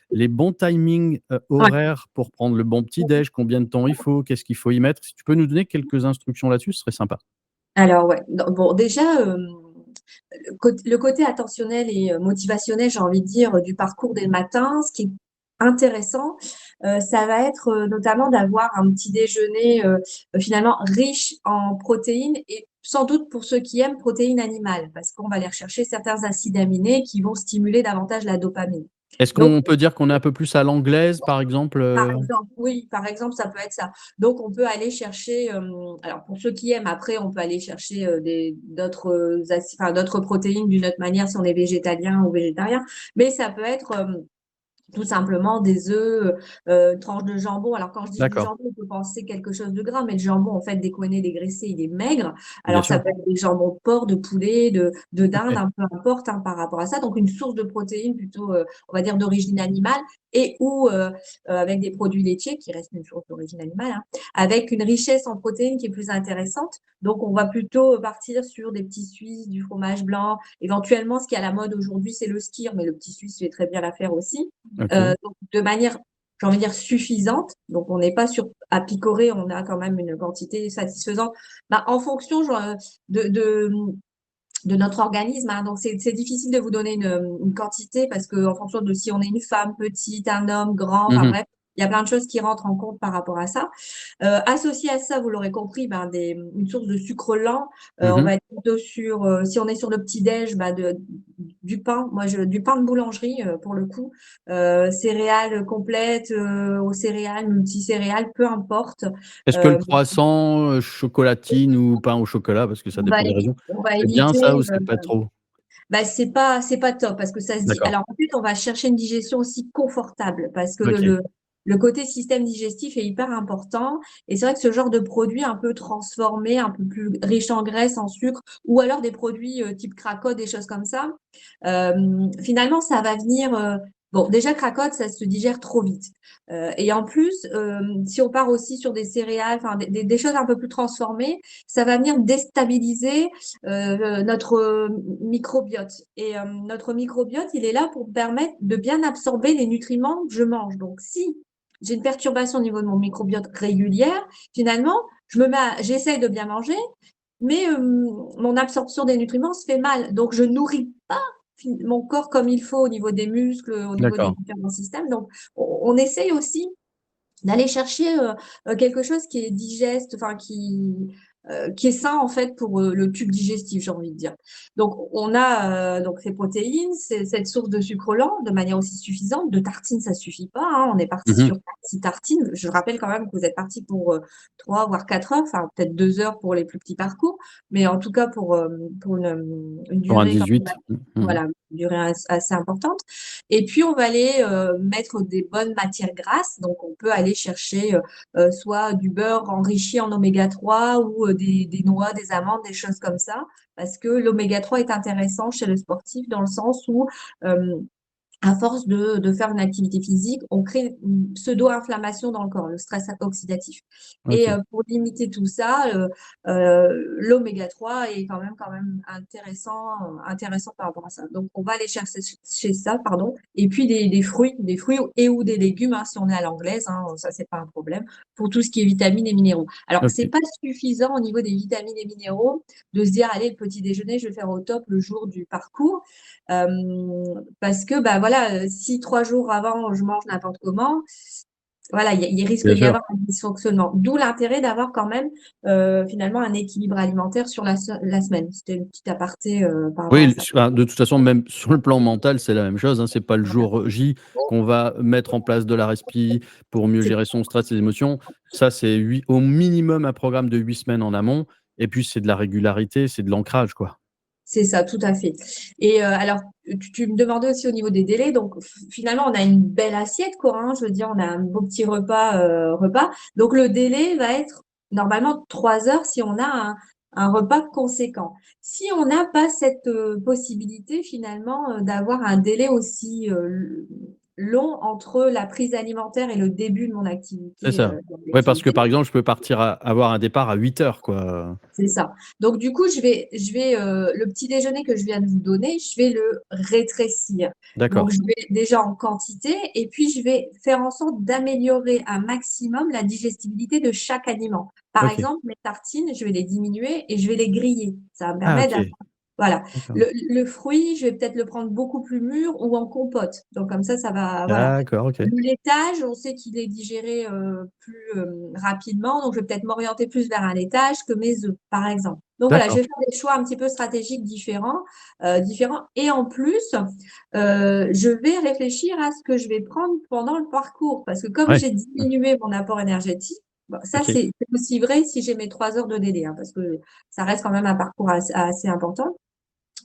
les bons timings, Ouais. horaires pour prendre le bon petit déj? Combien de temps il faut? Qu'est-ce qu'il faut y mettre? Si tu peux nous donner quelques instructions là-dessus, ce serait sympa. Alors ouais, bon déjà, le côté attentionnel et motivationnel, j'ai envie de dire, du parcours dès le matin, ce qui est intéressant, ça va être notamment d'avoir un petit déjeuner finalement riche en protéines et sans doute pour ceux qui aiment protéines animales, parce qu'on va aller rechercher certains acides aminés qui vont stimuler davantage la dopamine. Est-ce Donc, qu'on peut dire qu'on est un peu plus à l'anglaise, par exemple, par exemple, oui, par exemple, ça peut être ça. Donc, on peut aller chercher, alors pour ceux qui aiment, après, on peut aller chercher d'autres enfin, d'autres protéines d'une autre manière si on est végétalien ou végétarien, mais ça peut être tout simplement des œufs, une tranche de jambon. Alors quand je dis du d'accord, jambon, on peut penser quelque chose de gras, mais le jambon, en fait, déconné, dégraissé, il est maigre. bien Alors ça sûr. peut être des jambons de porc, de poulet, de dinde, un peu importe hein, par rapport à ça. Donc une source de protéines plutôt, on va dire, d'origine animale et ou avec des produits laitiers qui restent une source d'origine animale, hein, avec une richesse en protéines qui est plus intéressante. Donc on va plutôt partir sur des petits Suisses, du fromage blanc. Éventuellement, ce qui est à la mode aujourd'hui, c'est le skyr, mais le petit Suisse fait très bien l'affaire aussi. OK. Donc de manière, j'ai envie de dire, suffisante. Donc, on n'est pas sur à picorer, on a quand même une quantité satisfaisante. Bah, en fonction genre, de, de, de notre organisme. Hein. Donc, c'est difficile de vous donner une quantité parce que en fonction de si on est une femme petite, un homme grand, enfin Mmh. bref, il y a plein de choses qui rentrent en compte par rapport à ça. Associé à ça, vous l'aurez compris, ben, une source de sucre lent. On Mmh. va être plutôt sur, si on est sur le petit-déj, ben, du pain. Du pain de boulangerie pour le coup. Céréales complètes, aux céréales, multicéréales, peu importe. Est-ce que le Euh, croissant, chocolatine ou pain au chocolat, parce que ça dépend des régions, on va c'est bien éviter. ça ou c'est pas trop? Bah, c'est pas top parce que ça se dit. D'accord, Alors ensuite, on va chercher une digestion aussi confortable parce que OK. le côté système digestif est hyper important. Et c'est vrai que ce genre de produit un peu transformé, un peu plus riche en graisse, en sucre, ou alors des produits type cracotte, des choses comme ça, finalement, ça va venir. Bon, déjà, cracotte, ça se digère trop vite. Et en plus, si on part aussi sur des céréales, enfin des choses un peu plus transformées, ça va venir déstabiliser notre microbiote. Et notre microbiote, il est là pour permettre de bien absorber les nutriments que je mange. Donc, si j'ai une perturbation au niveau de mon microbiote régulière, finalement, j'essaie de bien manger, mais mon absorption des nutriments se fait mal. Donc, je nourris pas mon corps comme il faut au niveau des muscles, au niveau des D'accord. différents systèmes. Donc, on essaye aussi d'aller chercher quelque chose qui est digeste, enfin qui est sain en fait pour le tube digestif, j'ai envie de dire. Donc on a donc ces protéines, cette source de sucre lent de manière aussi suffisante. De tartines, ça suffit pas. Hein. On est parti Mmh. sur 6 tartines. Je rappelle quand même que vous êtes parti pour 3 voire 4 heures, enfin peut-être 2 heures pour les plus petits parcours, mais en tout cas pour une Pour un durée quand même, 18. Mmh. voilà, une durée assez importante. Et puis, on va aller mettre des bonnes matières grasses. Donc, on peut aller chercher soit du beurre enrichi en oméga 3 ou des noix, des amandes, des choses comme ça. Parce que l'oméga 3 est intéressant chez le sportif dans le sens où euh, à force de faire une activité physique, on crée une pseudo-inflammation dans le corps, le stress oxydatif. Et OK. pour limiter tout ça, l'oméga 3 est quand même intéressant par rapport à ça. Donc, on va aller chercher chez ça, pardon. Et puis des fruits et ou des légumes, hein, si on est à l'anglaise, hein, ça c'est pas un problème. Pour tout ce qui est vitamines et minéraux. Alors, c'est OK. pas suffisant au niveau des vitamines et minéraux de se dire, allez, le petit déjeuner, je vais faire au top le jour du parcours. Parce que bah voilà, si 3 jours avant je mange n'importe comment, voilà, il risque Bien d'y sûr. avoir un dysfonctionnement. D'où l'intérêt d'avoir quand même finalement un équilibre alimentaire sur la semaine. C'était une petite aparté par rapport à Oui, ça. de toute façon, même sur le plan mental, c'est la même chose, hein. C'est pas le jour J qu'on va mettre en place de la respi pour mieux C'est gérer son stress, ses émotions. Ça, c'est au minimum un programme de 8 semaines en amont et puis c'est de la régularité, c'est de l'ancrage, quoi. c'est ça, tout à fait. Et alors, tu me demandais aussi au niveau des délais. Donc, finalement, on a une belle assiette, quoi, hein. Je veux dire, on a un beau petit repas. Donc, le délai va être normalement 3 heures si on a un repas conséquent. Si on n'a pas cette possibilité, finalement, d'avoir un délai aussi long entre la prise alimentaire et le début de mon C'est activité, ça. Ouais, parce que, d'activité. par exemple, je peux avoir un départ à 8 heures, quoi. C'est ça. Donc du coup, le petit déjeuner que je viens de vous donner, je vais le rétrécir. Donc D'accord. je vais déjà en quantité et puis je vais faire en sorte d'améliorer un maximum la digestibilité de chaque aliment. Par OK. exemple, mes tartines, je vais les diminuer et je vais les griller. Ça va me Ah permettre OK. voilà. D'accord. Le fruit, je vais peut-être le prendre beaucoup plus mûr ou en compote. Donc comme ça va, voilà. D'accord, OK. Le laitage, on sait qu'il est digéré plus rapidement, donc je vais peut-être m'orienter plus vers un laitage que mes œufs, par exemple. Donc voilà, je D'accord. vais faire des choix un petit peu stratégiques différents. Et en plus, je vais réfléchir à ce que je vais prendre pendant le parcours, parce que comme Ouais. j'ai diminué mon apport énergétique, bon, ça OK. c'est aussi vrai si j'ai mes 3 heures de délai, hein, parce que ça reste quand même un parcours assez important.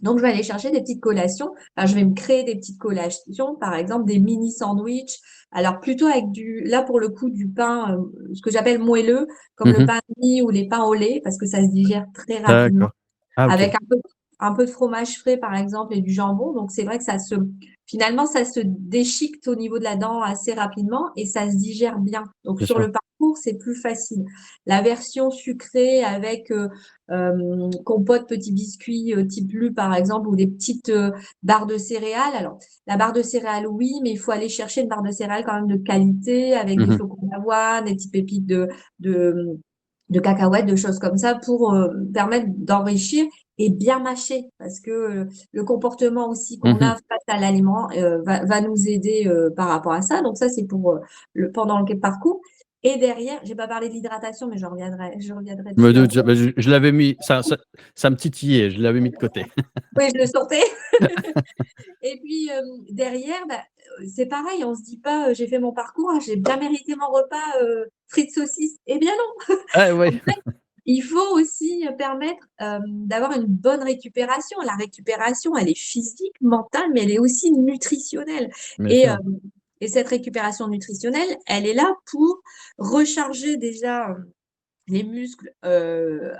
Donc, je vais aller chercher des petites collations. Enfin, je vais me créer des petites collations, par exemple des mini sandwichs. Alors, plutôt avec là pour le coup, du pain, ce que j'appelle moelleux, comme le Mmh. pain de mie ou les pains au lait, parce que ça se digère très rapidement D'accord. Ah OK. avec un peu de fromage frais, par exemple, et du jambon. Donc, c'est vrai que finalement, ça se déchiquette au niveau de la dent assez rapidement et ça se digère bien. Donc, Bien sur sûr. le parcours, c'est plus facile. La version sucrée avec compote, petits biscuits type Lu, par exemple, ou des petites barres de céréales. Alors, la barre de céréales, oui, mais il faut aller chercher une barre de céréales quand même de qualité avec des Mmh. flocons d'avoine, des petites pépites de, de cacahuètes, de choses comme ça pour permettre d'enrichir et bien mâcher parce que le comportement aussi qu'on a Mmh. face à l'aliment va nous aider par rapport à ça. Donc ça, c'est pour pendant le parcours. Et derrière, j'ai pas parlé de l'hydratation, mais je reviendrai Je me dessus doute, après. bah, je l'avais mis, ça me titillait, je l'avais mis de côté. Oui, je le sentais. Et puis derrière, bah, c'est pareil, on se dit pas, j'ai fait mon parcours, ah, j'ai bien mérité mon repas frites saucisses. Eh bien non. Ah En ouais, fait, il faut aussi permettre d'avoir une bonne récupération. La récupération, elle est physique, mentale, mais elle est aussi nutritionnelle. bien Et, sûr. et cette récupération nutritionnelle, elle est là pour recharger déjà les muscles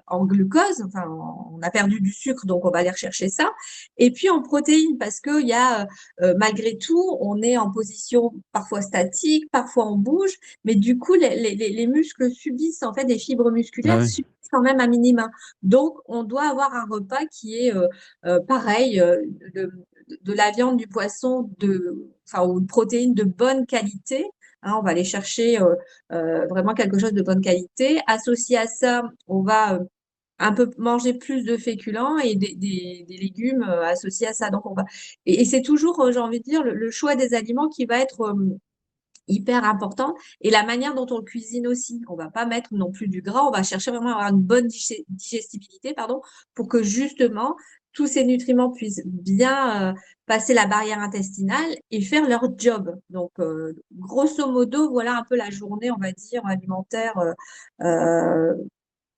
en glucose, enfin on a perdu du sucre, donc on va aller rechercher ça. Et puis en protéines, parce que il y a malgré tout, on est en position parfois statique, parfois on bouge, mais du coup les muscles subissent en fait des fibres Ah musculaires ouais, subissent quand même un minima. Donc on doit avoir un repas qui est pareil, de, de la viande, du poisson, enfin ou une protéine de bonne qualité. Hein, on va aller chercher vraiment quelque chose de bonne qualité. Associé à ça, on va un peu manger plus de féculents et des légumes associés à ça. Donc et c'est toujours, j'ai envie de dire, le choix des aliments qui va être hyper important et la manière dont on le cuisine aussi. On va pas mettre non plus du gras, on va chercher vraiment à avoir une bonne digestibilité, pardon, pour que justement tous ces nutriments puissent bien passer la barrière intestinale et faire leur job. Donc, grosso modo, voilà un peu la journée, on va dire, alimentaire. Euh,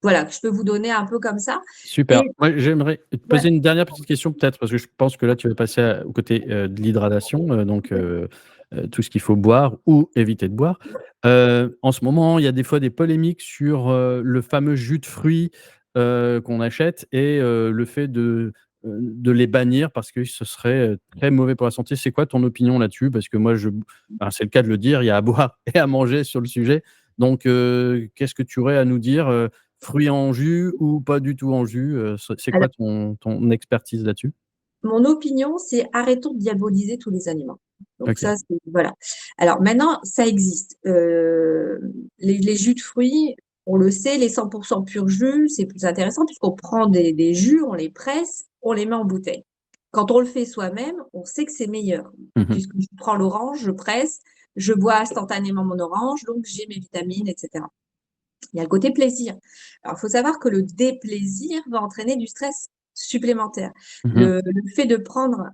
voilà, que je peux vous donner un peu comme ça. super. Et Moi, j'aimerais te ouais, poser une dernière petite question peut-être, parce que je pense que là, tu vas passer au côté de l'hydratation, tout ce qu'il faut boire ou éviter de boire. En ce moment, il y a des fois des polémiques sur le fameux jus de fruits qu'on achète et le fait de les bannir parce que ce serait, très mauvais pour la santé. C'est quoi ton opinion là-dessus? Parce que moi c'est le cas de le dire, il y a à boire et à manger sur le sujet. Donc qu'est-ce que tu aurais à nous dire, fruits en jus ou pas du tout en jus? C'est Alors, quoi ton expertise là-dessus? mon opinion, c'est arrêtons de diaboliser tous les aliments. Donc OK. ça, c'est voilà. Alors maintenant, ça existe. Les jus de fruits, on le sait, les 100% pur jus, c'est plus intéressant puisqu'on prend des jus, on les presse, on les met en bouteille. Quand on le fait soi-même, on sait que c'est meilleur. Mmh mh. Puisque je prends l'orange, je presse, je bois instantanément mon orange, donc j'ai mes vitamines, etc. Il y a le côté plaisir. Alors, il faut savoir que le déplaisir va entraîner du stress supplémentaire. Mmh. Le fait de prendre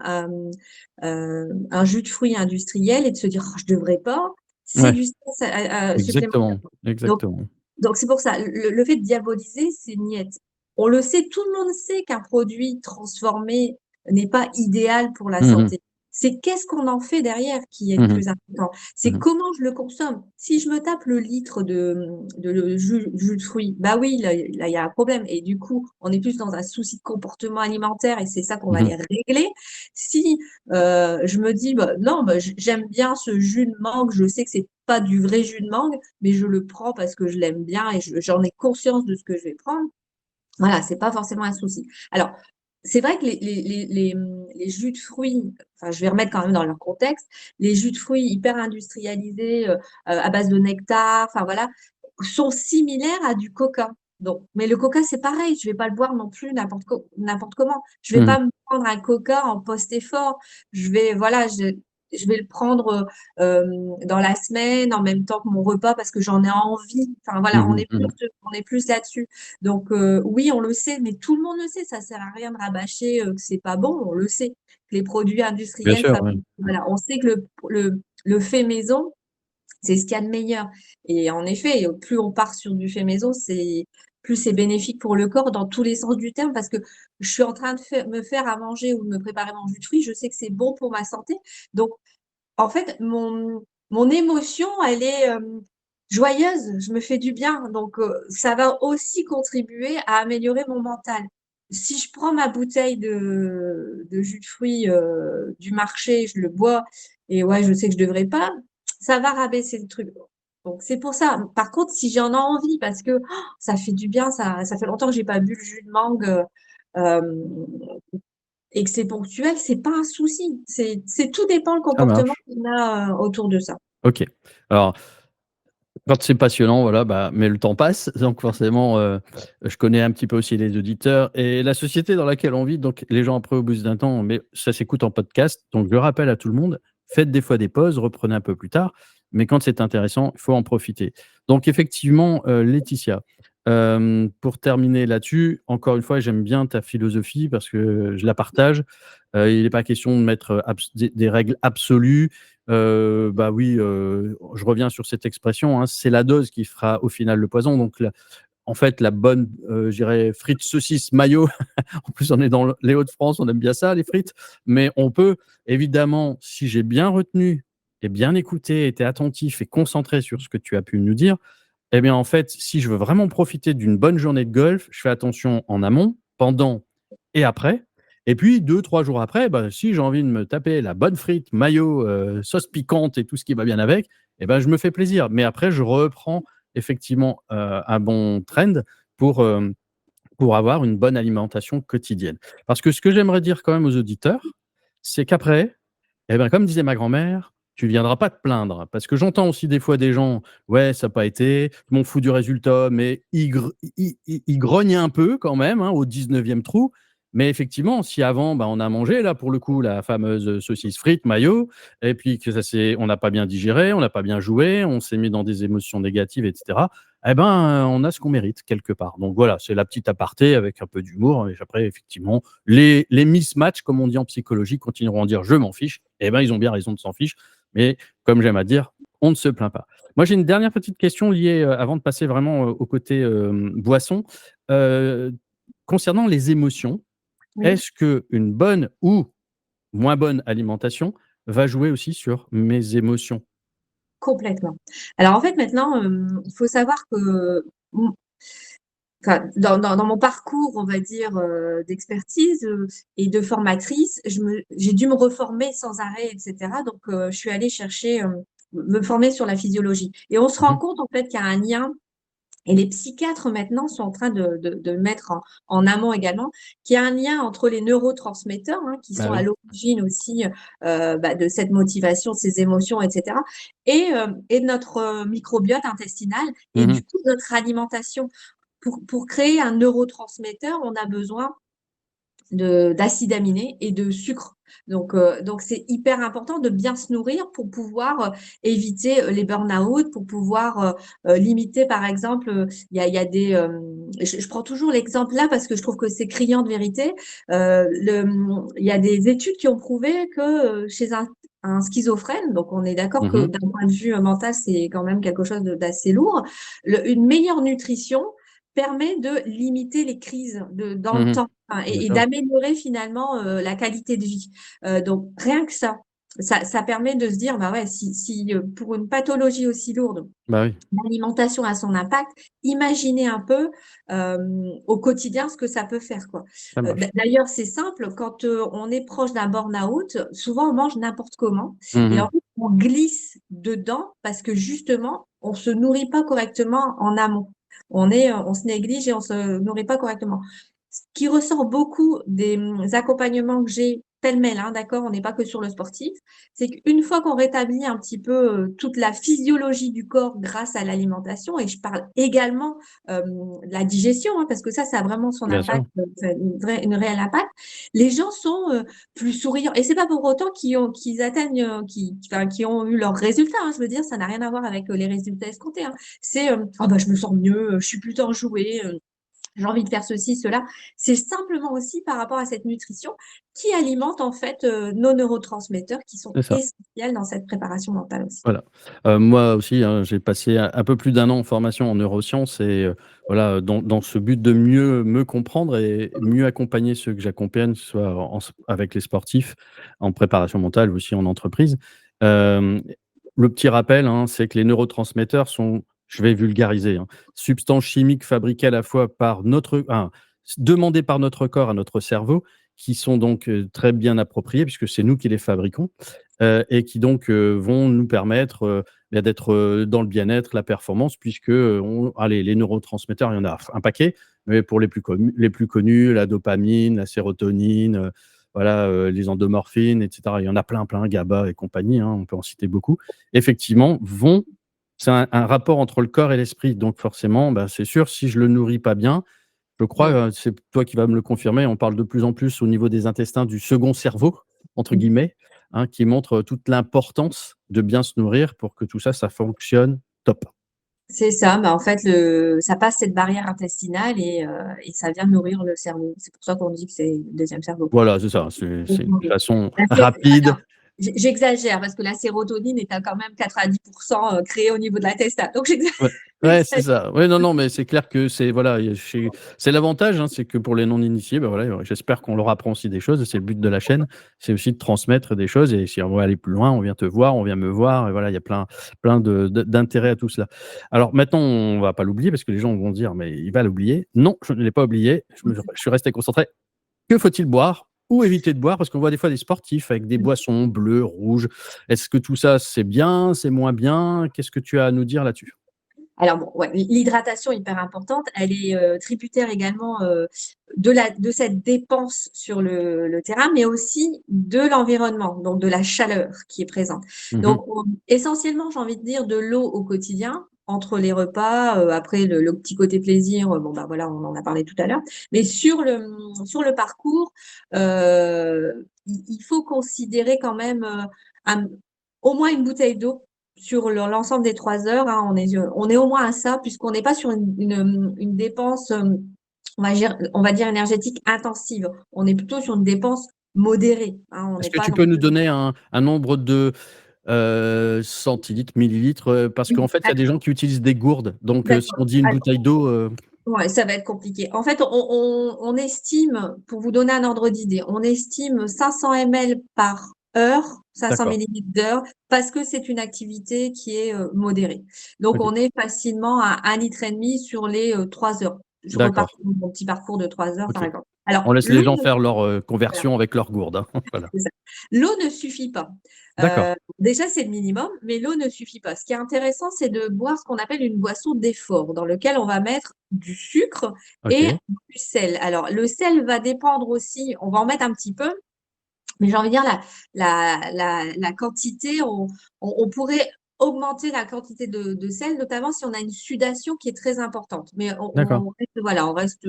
un jus de fruits industriel et de se dire: «Oh, je devrais pas», c'est Ouais, du stress supplémentaire. exactement, Donc exactement. donc c'est pour ça, le fait de diaboliser, c'est niette. On le sait, tout le monde sait qu'un produit transformé n'est pas idéal pour la Mmh mh. santé. C'est qu'est-ce qu'on en fait derrière qui est le Mmh mh. plus important. C'est Mmh. comment je le consomme. Si je me tape le litre de jus de fruits, bah oui, là, il y a un problème. Et du coup, on est plus dans un souci de comportement alimentaire et c'est ça qu'on va Mmh. aller régler. Si je me dis, bah, non, bah, j'aime bien ce jus de mangue, je sais que c'est pas du vrai jus de mangue, mais je le prends parce que je l'aime bien et j'en ai conscience de ce que je vais prendre. Voilà, c'est pas forcément un souci. Alors, c'est vrai que les jus de fruits, enfin, je vais remettre quand même dans leur contexte, les jus de fruits hyper industrialisés, à base de nectar, enfin voilà, sont similaires à du coca. Donc, mais le coca, c'est pareil, je vais pas le boire non plus n'importe comment. Je vais Mmh. pas me prendre un coca en post-effort. Voilà, je vais le prendre dans la semaine, en même temps que mon repas, parce que j'en ai envie. Enfin voilà, Mmh mh. Mmh. on est plus là-dessus. Donc oui, on le sait, mais tout le monde le sait, ça sert à rien de rabâcher que c'est pas bon, on le sait. Que les produits Bien industriels sûr, ouais. fabriqués, voilà, on sait que le fait maison, c'est ce qu'il y a de meilleur. Et en effet, plus on part sur du fait maison, plus c'est bénéfique pour le corps dans tous les sens du terme, parce que je suis en train de me faire à manger ou de me préparer mon jus de fruits, je sais que c'est bon pour ma santé. Donc en fait, mon émotion, elle est joyeuse, je me fais du bien. Donc, ça va aussi contribuer à améliorer mon mental. Si je prends ma bouteille de jus de fruits du marché, je le bois et ouais, je sais que je devrais pas, ça va rabaisser le truc. Donc, c'est pour ça. Par contre, si j'en ai envie, parce que ça fait du bien, ça fait longtemps que j'ai pas bu le jus de mangue. Euh, et que c'est ponctuel, c'est pas un souci. C'est tout dépend le Ça comportement marche. qu'on a autour de ça. OK. Alors quand c'est passionnant, voilà, bah, mais le temps passe, donc forcément, je connais un petit peu aussi les auditeurs et la société dans laquelle on vit, donc les gens après au bout d'un temps, mais ça s'écoute en podcast, donc je rappelle à tout le monde, faites des fois des pauses, reprenez un peu plus tard, mais quand c'est intéressant, il faut en profiter. Donc effectivement, Laetitia, pour terminer là-dessus, encore une fois, j'aime bien ta philosophie parce que je la partage. Il n'est pas question de mettre, des règles absolues. Bah, oui, je reviens sur cette expression, hein, c'est la dose qui fera au final le poison. Donc la en fait, la bonne, je dirais frites, saucisses, mayo, en plus on est dans les Hauts-de-France, on aime bien ça, les frites. Mais on peut évidemment, si j'ai bien retenu et bien écouté, été attentif et concentré sur ce que tu as pu nous dire, eh bien, en fait, si je veux vraiment profiter d'une bonne journée de golf, je fais attention en amont, pendant et après. Et puis 2, 3 jours après, bah, si j'ai envie de me taper la bonne frite, mayo, sauce piquante et tout ce qui va bien avec, eh ben, je me fais plaisir. Mais après, je reprends effectivement, un bon trend pour, pour avoir une bonne alimentation quotidienne. Parce que ce que j'aimerais dire quand même aux auditeurs, c'est qu'après, eh ben, comme disait ma grand-mère, tu viendras pas te plaindre. Parce que j'entends aussi des fois des gens, ouais, ça n'a pas été, je m'en fous du résultat, mais ils grognent un peu quand même, hein, au 19e trou. Mais effectivement, si avant, bah, on a mangé, là, pour le coup, la fameuse saucisse frite, mayo, et puis que on n'a pas bien digéré, on n'a pas bien joué, on s'est mis dans des émotions négatives, etc. Eh ben, on a ce qu'on mérite quelque part. Donc voilà, c'est la petite aparté avec un peu d'humour. Et après, effectivement, les mismatchs, comme on dit en psychologie, continueront à dire je m'en fiche. Eh ben, ils ont bien raison de s'en fiche. Mais comme j'aime à dire, on ne se plaint pas. Moi, j'ai une dernière petite question liée, avant de passer vraiment au côté boisson. Euh, Concernant les émotions, Oui, est-ce qu'une bonne ou moins bonne alimentation va jouer aussi sur mes émotions? complètement. Alors en fait, maintenant, il faut savoir que enfin, dans mon parcours, on va dire, d'expertise et de formatrice, j'ai dû me reformer sans arrêt, etc. Donc, je suis allée chercher, me former sur la physiologie. Et on se rend Mmh. compte, en fait, qu'il y a un lien, et les psychiatres maintenant sont en train de mettre en amont également, qu'il y a un lien entre les neurotransmetteurs, hein, qui Bah sont à oui. l'origine aussi de cette motivation, de ces émotions, etc. Et notre microbiote intestinal et Mmh. du coup notre alimentation. Pour créer un neurotransmetteur, on a besoin d'acides aminés et de sucre. Donc c'est hyper important de bien se nourrir pour pouvoir éviter les burn-out, pour pouvoir limiter, par exemple, il y a des, je prends toujours l'exemple là parce que je trouve que c'est criant de vérité. Il y a des études qui ont prouvé que chez un schizophrène, donc on est d'accord que Mmh. d'un point de vue mental, c'est quand même quelque chose d'assez lourd, une meilleure nutrition permet de limiter les crises dans le Mmh. temps, hein, Bien et sûr. d'améliorer finalement la qualité de vie. Donc rien que ça permet de se dire, bah ouais, si pour une pathologie aussi lourde, Bah oui, l'alimentation a son impact, imaginez un peu au quotidien ce que ça peut faire, quoi. ça marche. D'ailleurs, c'est simple, quand on est proche d'un burn-out, souvent on mange n'importe comment et Mmh. en fait, on glisse dedans parce que justement, on se nourrit pas correctement en amont. On se néglige et on se nourrit pas correctement. Ce qui ressort beaucoup des accompagnements que j'ai pêle-mêle, hein, d'accord, on n'est pas que sur le sportif, c'est qu'une fois qu'on rétablit un petit peu toute la physiologie du corps grâce à l'alimentation, et je parle également de la digestion, hein, parce que ça a vraiment son Bien sûr. impact, une réelle impact, les gens sont plus souriants. Et c'est pas pour autant qu'ils atteignent, enfin, qui ont eu leurs résultats, hein, je veux dire, ça n'a rien à voir avec les résultats escomptés, hein. C'est oh bah, je me sens mieux, je suis plus enjouée, j'ai envie de faire ceci, cela. C'est simplement aussi par rapport à cette nutrition qui alimente en fait nos neurotransmetteurs qui sont C'est ça. essentiels dans cette préparation mentale aussi. Voilà. Moi aussi, hein, j'ai passé un peu plus d'1 an en formation en neurosciences et voilà, dans ce but de mieux me comprendre et mieux accompagner ceux que j'accompagne, soit avec les sportifs, en préparation mentale, aussi en entreprise. Hem, le petit rappel, hein, c'est que les neurotransmetteurs sont, je vais vulgariser, hein, substances chimiques fabriquées à la fois par demandées par notre corps à notre cerveau, qui sont donc très bien appropriées puisque c'est nous qui les fabriquons. Et qui donc vont nous permettre, d'être, dans le bien-être, la performance puisque, les neurotransmetteurs, il y en a un paquet, mais pour les plus connus, la dopamine, la sérotonine, voilà, les endomorphines et cetera. Il y en a plein, plein, GABA et compagnie, hein, on peut en citer beaucoup. Effectivement, c'est un rapport entre le corps et l'esprit, donc forcément, bah, c'est sûr, si je le nourris pas bien, je crois, Mmh. c'est toi qui vas me le confirmer, on parle de plus en plus au niveau des intestins du «second cerveau» entre Mmh. guillemets, hein, qui montre toute l'importance de bien se nourrir pour que tout ça, ça fonctionne top. C'est ça, bah, en fait, ça passe cette barrière intestinale et ça vient nourrir le cerveau. C'est pour ça qu'on dit que c'est le deuxième cerveau. Voilà, c'est ça, c'est une façon La sé rapide. Alors, j'exagère parce que la sérotonine est à quand même 90 créée au niveau de l'intestin. Donc Ouais, ouais, c'est j'exagère. ça. Ouais, non, non, mais c'est clair que c'est voilà, c'est l'avantage, hein, c'est que pour les non-initiés, bah, voilà, j'espère qu'on leur apprend aussi des choses et c'est le but de la chaîne, c'est aussi de transmettre des choses et si on veut aller plus loin, on vient te voir, on vient me voir et voilà, il y a plein d'intérêt à tout cela. Alors maintenant, on va pas l'oublier parce que les gens vont dire: «Mais il va l'oublier». Non, je ne l'ai pas oublié, je suis resté concentré. Que faut-il boire ou éviter de boire? Parce qu'on voit des fois des sportifs avec des boissons bleues, rouges. Est-ce que tout ça, c'est bien, c'est moins bien? Qu'est-ce que tu as à nous dire là-dessus? Alors bon, ouais, l'hydratation hyper importante, elle est tributaire également de cette dépense sur le terrain, mais aussi de l'environnement, donc de la chaleur qui est présente. Mmh mh. Donc essentiellement, j'ai envie de dire de l'eau au quotidien, entre les repas, après le petit côté plaisir, bon bah voilà, on en a parlé tout à l'heure. Mais sur le parcours, il faut considérer quand même au moins une bouteille d'eau sur l'ensemble des 3 heures, hein, on est au moins à ça, puisqu'on n'est pas sur une dépense, on va dire énergétique intensive. On est plutôt sur une dépense modérée, hein, on Est-ce n'est que pas tu non peux nous plus. donner un nombre de, centilitres, millilitres? Parce qu'en Oui, fait, il y a des gens qui utilisent des gourdes, donc si d'accord. on dit une bouteille d'eau, Ouais, ça va être compliqué. En fait, on estime, pour vous donner un ordre d'idée, on estime 500 ml par heure, 500 d'accord, millilitres d'heure, parce que c'est une activité qui est modérée. Donc, OK. on est facilement à 1,5 litre sur les 3 heures. je repars D'accord. sur mon petit parcours de 3 heures, par OK. exemple. Alors, On laisse les l'eau gens faire leur, voilà. conversion avec leur gourde, hein. Voilà. C'est ça. L'eau ne suffit pas. D'accord. Déjà, c'est le minimum, mais l'eau ne suffit pas. Ce qui est intéressant, c'est de boire ce qu'on appelle une boisson d'effort, dans lequel on va mettre du sucre et OK. du sel. Alors, le sel va dépendre aussi, on va en mettre un petit peu, mais j'ai envie de dire la quantité, on pourrait augmenter la quantité de sel, notamment si on a une sudation qui est très importante. Mais D'accord. on reste, voilà, on reste,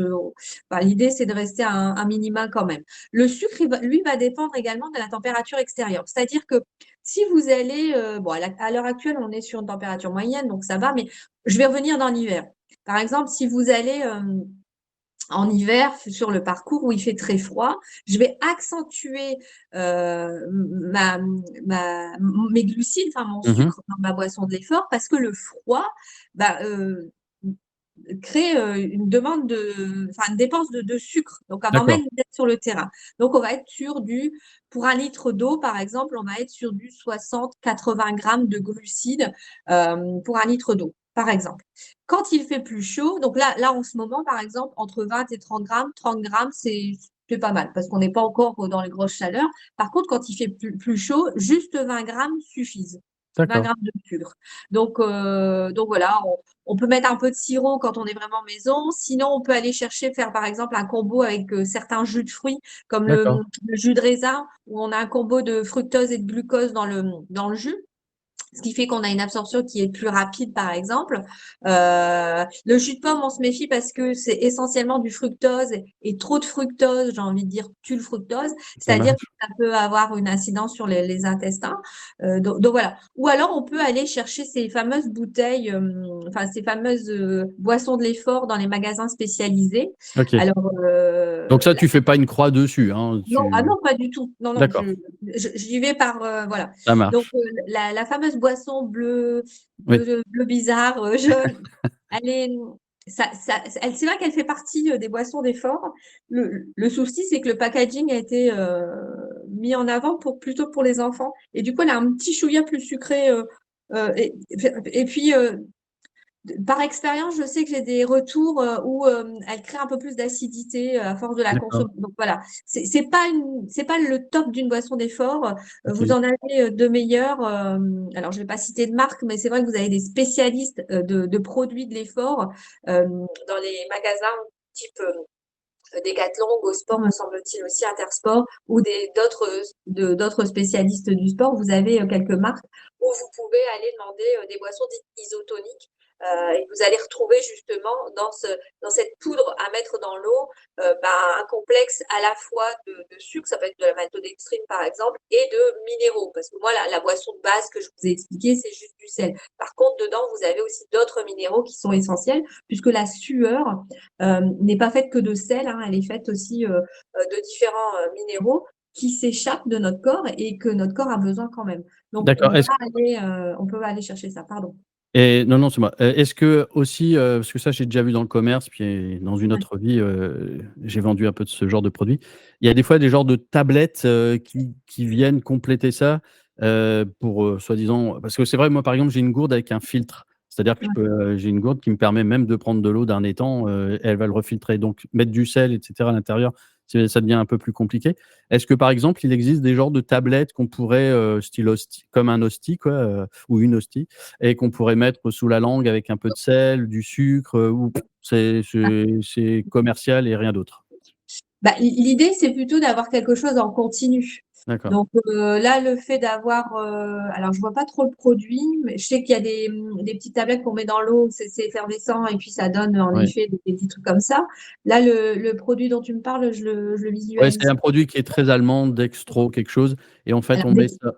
enfin, l'idée, c'est de rester à un minima quand même. Le sucre, lui, va dépendre également de la température extérieure. C'est-à-dire que si vous allez, bon, à l'heure actuelle, on est sur une température moyenne, donc ça va, mais je vais revenir dans l'hiver. Par exemple, si vous allez en hiver, sur le parcours où il fait très froid, je vais accentuer ma, mes glucides, enfin mon Mmh mh. sucre dans ma boisson de l'effort, parce que le froid bah, crée une demande enfin une dépense de sucre. Donc, avant même D'accord. d'être sur le terrain. Donc, on va être sur pour 1 litre d'eau, par exemple, on va être sur du 60-80 grammes de glucides pour 1 litre d'eau, par exemple. Quand il fait plus chaud, donc là, en ce moment, par exemple, entre 20 et 30 grammes, 30 grammes, c'est pas mal parce qu'on n'est pas encore dans les grosses chaleurs. Par contre, quand il fait plus chaud, juste 20 grammes suffisent. 20 D'accord. grammes de sucre. Donc voilà, on peut mettre un peu de sirop quand on est vraiment maison. Sinon, on peut aller faire par exemple un combo avec certains jus de fruits, comme D'accord. le jus de raisin, où on a un combo de fructose et de glucose dans le jus, ce qui fait qu'on a une absorption qui est plus rapide, par exemple. Le jus de pomme, on se méfie parce que c'est essentiellement du fructose et trop de fructose, j'ai envie de dire, tue le fructose, Ça c'est-à-dire que marche. ça peut avoir une incidence sur les intestins. Donc voilà. Ou alors, on peut aller chercher ces fameuses bouteilles, enfin ces fameuses boissons de l'effort dans les magasins spécialisés. OK. Alors, Donc ça, tu fais pas une croix dessus, hein? non, ah Tu non, pas du tout. Non, non, D'accord, j'y vais par, voilà. ça Donc, marche. la fameuse boisson Oui. bleu bizarre, jaune, elle est, c'est vrai qu'elle fait partie des boissons d'effort. Le souci, c'est que le packaging a été mis en avant plutôt pour les enfants. Et du coup, elle a un petit chouïa plus sucré. Et puis, par expérience, je sais que j'ai des retours où elle crée un peu plus d'acidité à force de la D'accord. consommer. Donc voilà, c'est pas le top d'une boisson d'effort. Vous OK. en avez de meilleurs. Alors je vais pas citer de marque, mais c'est vrai que vous avez des spécialistes de produits de l'effort dans les magasins type Decathlon, Go Sport, me semble-t-il aussi, Intersport, ou d'autres spécialistes du sport. Vous avez quelques marques où vous pouvez aller demander des boissons dites isotoniques. Et vous allez retrouver justement dans cette poudre à mettre dans l'eau un complexe à la fois de sucre, ça peut être de la maltodextrine par exemple, et de minéraux. Parce que moi, la boisson de base que je vous ai expliquée, c'est juste du sel. Par contre, dedans, vous avez aussi d'autres minéraux qui sont essentiels, puisque la sueur n'est pas faite que de sel, hein, elle est faite aussi de différents minéraux qui s'échappent de notre corps et que notre corps a besoin quand même. Donc, D'accord. Est-ce on peut aller chercher ça. Pardon. Et non, non, c'est moi. Est-ce que aussi, parce que ça, j'ai déjà vu dans le commerce, puis dans une Ouais. autre vie, j'ai vendu un peu de ce genre de produit. Il y a des fois des genres de tablettes, qui viennent compléter ça, pour, soi-disant parce que c'est vrai, moi, par exemple, j'ai une gourde avec un filtre. C'est-à-dire que Ouais. j'ai une gourde qui me permet même de prendre de l'eau d'un étang, elle va le refiltrer. Donc mettre du sel et cetera à l'intérieur, ça devient un peu plus compliqué. Est-ce que, par exemple, il existe des genres de tablettes qu'on pourrait, style hostie comme un hostie quoi, ou une hostie et qu'on pourrait mettre sous la langue avec un peu de sel, du sucre, ou c'est commercial et rien d'autre? Bah, l'idée, c'est plutôt d'avoir quelque chose en continu. D'accord. Donc là, le fait d'avoir, alors je vois pas trop le produit, mais je sais qu'il y a des petites tablettes qu'on met dans l'eau, c'est effervescent et puis ça donne en Ouais. effet des petits trucs comme ça. Là, le produit dont tu me parles, je le Ouais, c'est visualise. un produit qui est très allemand, Dextro quelque chose et en fait, Alors,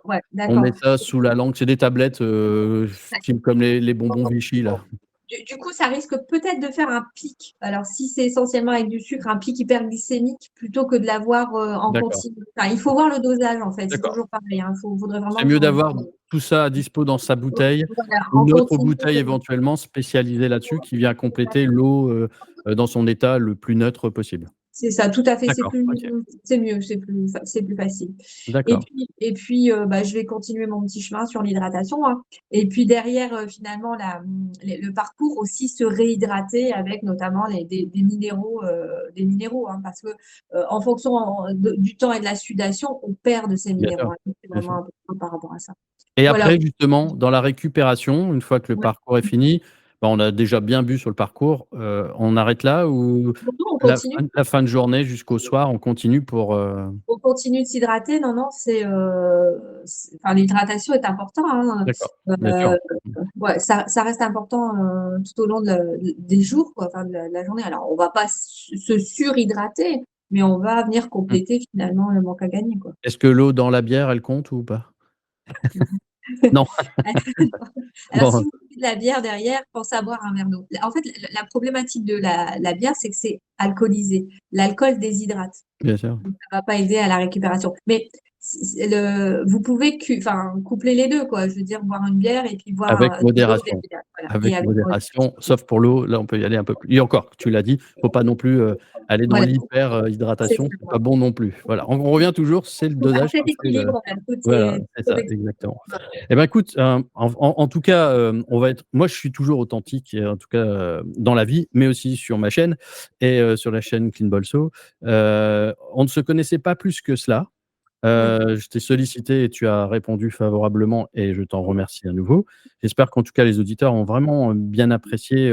ouais, on met d'accord. ça sous la langue. C'est des tablettes, style comme les bonbons Vichy là. Du coup, ça risque peut-être de faire un pic. Alors, si c'est essentiellement avec du sucre, un pic hyperglycémique plutôt que de l'avoir en D'accord, continu. Enfin, il faut voir le dosage en fait. C'est d'accord. toujours pareil, hein. Faudrait C'est vraiment que mieux vous, d'avoir tout ça à dispo dans sa bouteille voilà, ou en une autre continu. bouteille éventuellement spécialisée là-dessus qui vient compléter l'eau, dans son état le plus neutre possible. C'est ça, tout à fait, D'accord, OK. c'est mieux, c'est plus facile. D'accord. Bah, je vais continuer mon petit chemin sur l'hydratation, hein. Et puis derrière, finalement, le parcours aussi, se réhydrater avec notamment des minéraux, hein, parce que en fonction du temps et de la sudation, on perd de ces Bien minéraux, sûr, hein. Donc c'est bien vraiment sûr. important par rapport à ça. Et Voilà. après justement, dans la récupération, une fois que le Ouais. parcours est fini, bah, on a déjà bien bu sur le parcours, on arrête là ou Non, non, on la continue. la fin de journée jusqu'au soir, on continue pour, On continue de s'hydrater. Non, non, enfin, l'hydratation est important, hein. d'accord, bien sûr. Euh, ouais, ça reste important tout au long des jours, quoi, enfin de la journée. Alors, on va pas se surhydrater, mais on va venir Mmh. compléter finalement le manque à gagner, quoi. Est-ce que l'eau dans la bière, elle compte ou pas? Non? Alors, si Bon, vous buvez de la bière derrière, pensez à boire un verre d'eau. En fait, la problématique de la bière, c'est que c'est alcoolisé. L'alcool déshydrate. bien sûr. Donc, ça va pas aider à la récupération. Mais vous pouvez enfin, coupler les deux, quoi. Je veux dire, boire une bière et puis boire Avec de l'eau modération. derrière. Voilà. Et Avec avec modération, sauf pour l'eau, là, on peut y aller un peu plus et encore, tu l'as dit, faut pas non plus, aller dans voilà, l'hyper, c'est hydratation, ça. c'est pas bon non plus. Voilà, on revient toujours, c'est le Faut un dosage cet qui fait le équilibre, même. voilà, c'est ça, exactement. Et ben, écoute, en tout cas, on va être moi, je suis toujours authentique et en tout cas, dans la vie, mais aussi sur ma chaîne et sur la chaîne Clean Bolso. On ne se connaissait pas plus que cela. Oui. Je t'ai sollicité et tu as répondu favorablement et je t'en remercie à nouveau. J'espère qu'en tout cas les auditeurs ont vraiment, bien apprécié,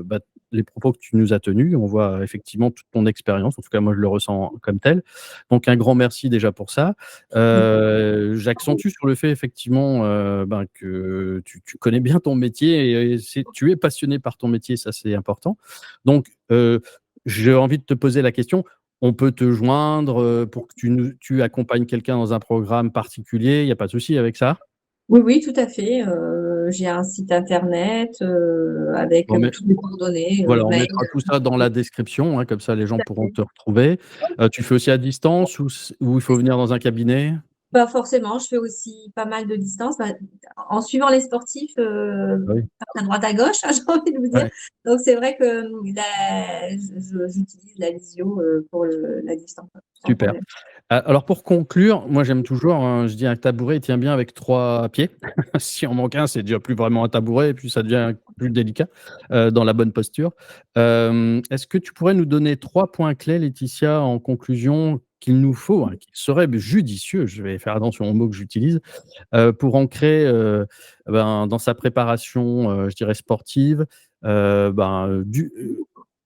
bah, les propos que tu nous as tenus. On voit effectivement toute ton expérience, en tout cas moi je le ressens comme tel. Donc un grand merci déjà pour ça. J'accentue sur le fait effectivement, ben, que tu connais bien ton métier et tu es passionné par ton métier, ça c'est important. Donc, j'ai envie de te poser la question, on peut te joindre, pour que tu accompagnes quelqu'un dans un programme particulier, il y a pas de souci avec ça? Oui, oui, tout à fait. J'ai un site internet avec Bon mais toutes les coordonnées, voilà, on mail. mettra tout ça dans la description, hein, comme ça les gens Tout à pourront fait. te retrouver. Tu fais aussi à distance ou il faut venir dans un cabinet? Pas forcément, je fais aussi pas mal de distance, bah, en suivant les sportifs, Bah oui, à droite à gauche, hein, j'ai envie de vous dire. ouais, Donc c'est vrai que j'utilise la visio pour la distance, sans super. problème. Alors pour conclure, moi j'aime toujours, je dis: «Un tabouret, il tient bien avec 3 pieds». Si en manque un, c'est déjà plus vraiment un tabouret et puis ça devient plus délicat, dans la bonne posture. Est-ce que tu pourrais nous donner 3 points clés, Laetitia, en conclusion, qu'il nous faut, hein, qui seraient judicieux, je vais faire attention aux mots que j'utilise, pour ancrer, ben, dans sa préparation, je dirais sportive, ben,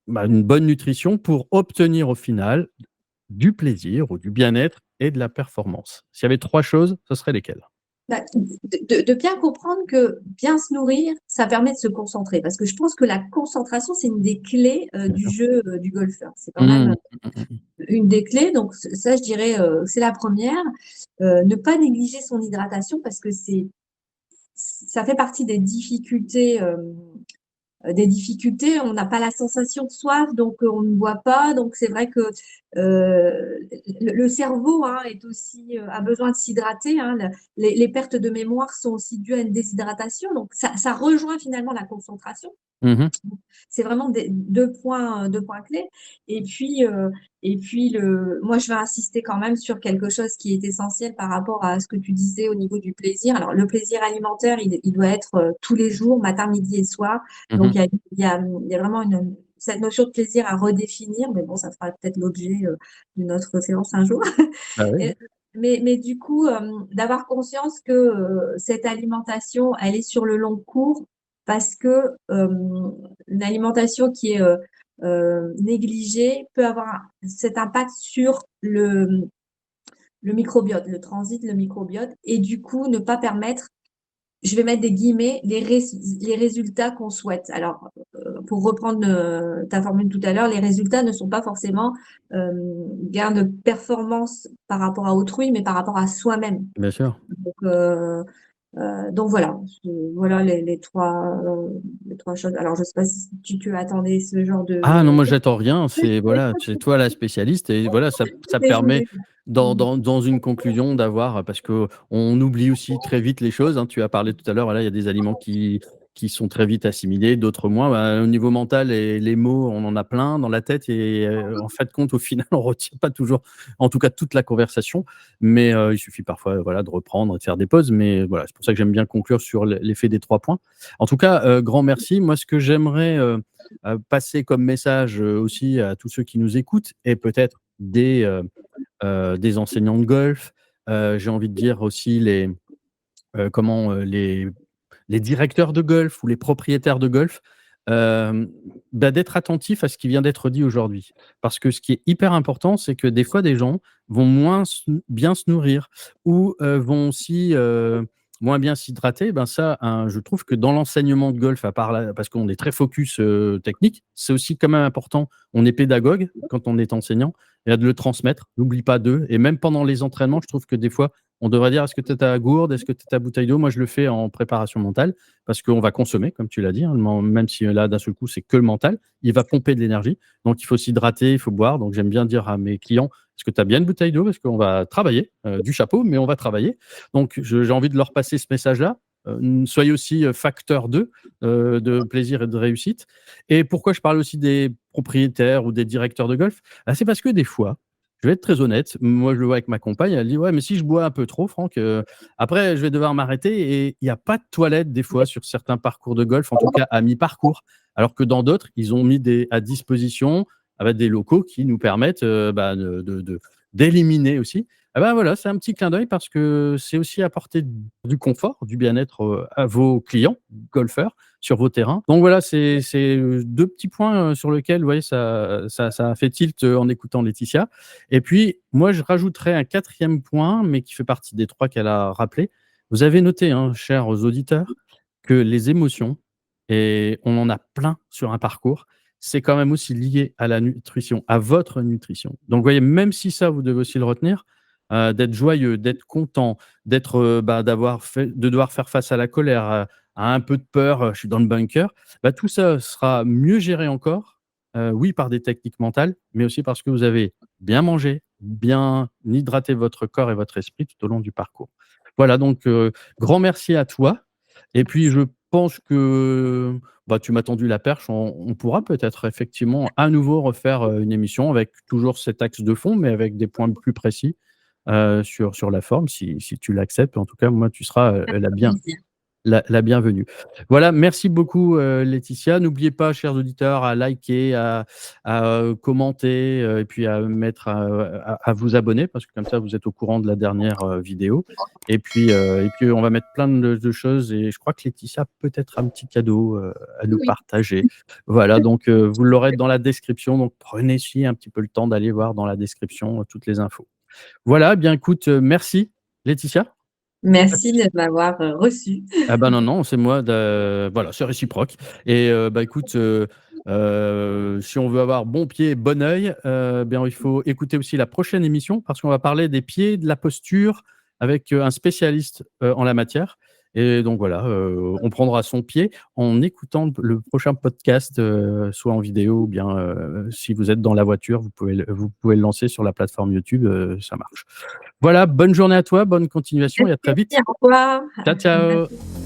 bah, une bonne nutrition pour obtenir au final du plaisir ou du bien-être et de la performance. S'il y avait 3 choses, ce seraient lesquelles? Bah, de bien comprendre que bien se nourrir, ça permet de se concentrer. Parce que je pense que la concentration, c'est une des clés Bien du sûr. jeu du golfeur. C'est quand Mmh. même Mmh mh, mmh. une des clés. Donc ça, je dirais, c'est la première. Ne pas négliger son hydratation parce que ça fait partie des difficultés, on n'a pas la sensation de soif, donc on ne boit pas. Donc c'est vrai que le cerveau, hein, est aussi a besoin de s'hydrater, hein. Les pertes de mémoire sont aussi dues à une déshydratation. Donc ça rejoint finalement la concentration. Mmh. C'est vraiment deux points clés. Et puis, moi, je vais insister quand même sur quelque chose qui est essentiel par rapport à ce que tu disais au niveau du plaisir. Alors, le plaisir alimentaire, il doit être tous les jours, matin, midi et soir. Donc, Mmh. il y a vraiment cette notion de plaisir à redéfinir, mais bon, ça fera peut-être l'objet d'une autre séance un jour. Bah oui. Et- mais du coup, d'avoir conscience que cette alimentation, elle est sur le long cours parce que une alimentation qui est négligée peut avoir cet impact sur le microbiote, le microbiote, et du coup ne pas permettre, je vais mettre des guillemets, les résultats qu'on souhaite. Alors, pour reprendre ta formule tout à l'heure, les résultats ne sont pas forcément gain de performance par rapport à autrui, mais par rapport à soi-même. Bien sûr. Donc, donc voilà, voilà les trois choses. Alors, je ne sais pas si tu attendais ce genre Ah non, de... moi j'attends rien, c'est voilà, c'est toi la spécialiste et voilà, ça Mais je permet voulais... dans une conclusion d'avoir parce qu'on oublie aussi très vite les choses, hein. Tu as parlé tout à l'heure, voilà, il y a des aliments qui sont très vite assimilés, d'autres moins. Au niveau mental, et les mots, on en a plein dans la tête et en fait, compte, au final, on ne retient pas toujours, en tout cas, toute la conversation. Mais il suffit parfois de reprendre et de faire des pauses. Mais voilà, c'est pour ça que j'aime bien conclure sur l'effet des 3 points. En tout cas, grand merci. Moi, ce que j'aimerais passer comme message aussi à tous ceux qui nous écoutent et peut-être des enseignants de golf, j'ai envie de dire aussi les directeurs de golf ou les propriétaires de golf, d'être attentifs à ce qui vient d'être dit aujourd'hui. Parce que ce qui est hyper important, c'est que des fois, des gens vont moins bien se nourrir ou vont aussi moins bien s'hydrater. Ben ça, je trouve que dans l'enseignement de golf, à part parce qu'on est très focus technique, c'est aussi quand même important. On est pédagogue quand on est enseignant et à de le transmettre. N'oublie pas d'eux. Et même pendant les entraînements, je trouve que des fois, on devrait dire, est-ce que tu as ta gourde, est-ce que tu as ta bouteille d'eau? Moi, je le fais en préparation mentale parce qu'on va consommer, comme tu l'as dit, hein, même si là, d'un seul coup, c'est que le mental, il va pomper de l'énergie. Donc, il faut s'hydrater, il faut boire. Donc, j'aime bien dire à mes clients, est-ce que tu as bien une bouteille d'eau? Parce qu'on va travailler, du chapeau, mais on va travailler. Donc, j'ai envie de leur passer ce message-là. Soyez aussi facteur de plaisir et de réussite. Et pourquoi je parle aussi des propriétaires ou des directeurs de golf? C'est parce que des fois, je vais être très honnête. Moi, je le vois avec ma compagne. Elle dit, ouais, mais si je bois un peu trop, Franck, après, je vais devoir m'arrêter. Et il n'y a pas de toilette, des fois, sur certains parcours de golf, en tout cas à mi-parcours. Alors que dans d'autres, ils ont mis à disposition avec des locaux qui nous permettent d'éliminer aussi. Voilà, c'est un petit clin d'œil parce que c'est aussi apporter du confort, du bien-être à vos clients, golfeurs, sur vos terrains. Donc voilà, c'est 2 petits points sur lesquels, vous voyez, ça a fait tilt en écoutant Laetitia. Et puis, moi, je rajouterais un 4e point, mais qui fait partie des 3 qu'elle a rappelés. Vous avez noté, hein, chers auditeurs, que les émotions, et on en a plein sur un parcours, c'est quand même aussi lié à la nutrition, à votre nutrition. Donc, vous voyez, même si ça, vous devez aussi le retenir, d'être joyeux, d'être content, de devoir faire face à la colère, à un peu de peur, je suis dans le bunker, tout ça sera mieux géré encore, oui, par des techniques mentales, mais aussi parce que vous avez bien mangé, bien hydraté votre corps et votre esprit tout au long du parcours. Voilà, donc grand merci à toi. Et puis, je pense que tu m'as tendu la perche. On pourra peut-être effectivement à nouveau refaire une émission avec toujours cet axe de fond, mais avec des points plus précis sur la forme, si tu l'acceptes. En tout cas, moi, tu seras la bienvenue. Voilà, merci beaucoup Laetitia. N'oubliez pas, chers auditeurs, à liker, à commenter et puis à à vous abonner parce que comme ça, vous êtes au courant de la dernière vidéo. Et puis, on va mettre plein de choses et je crois que Laetitia a peut-être un petit cadeau à nous Oui. partager. Voilà, donc vous l'aurez dans la description. Donc, prenez aussi un petit peu le temps d'aller voir dans la description toutes les infos. Voilà, bien écoute, merci Laetitia. Merci de m'avoir reçu. Ah non, non, c'est moi voilà, c'est réciproque et écoute, si on veut avoir bon pied, bon œil, bien, il faut écouter aussi la prochaine émission parce qu'on va parler des pieds, de la posture avec, un spécialiste, en la matière et donc voilà, on prendra son pied en écoutant le prochain podcast, soit en vidéo ou bien, si vous êtes dans la voiture, vous pouvez le lancer sur la plateforme YouTube, ça marche. Voilà, bonne journée à toi, bonne continuation et à très vite. Merci, au revoir. Ciao, ciao. Merci.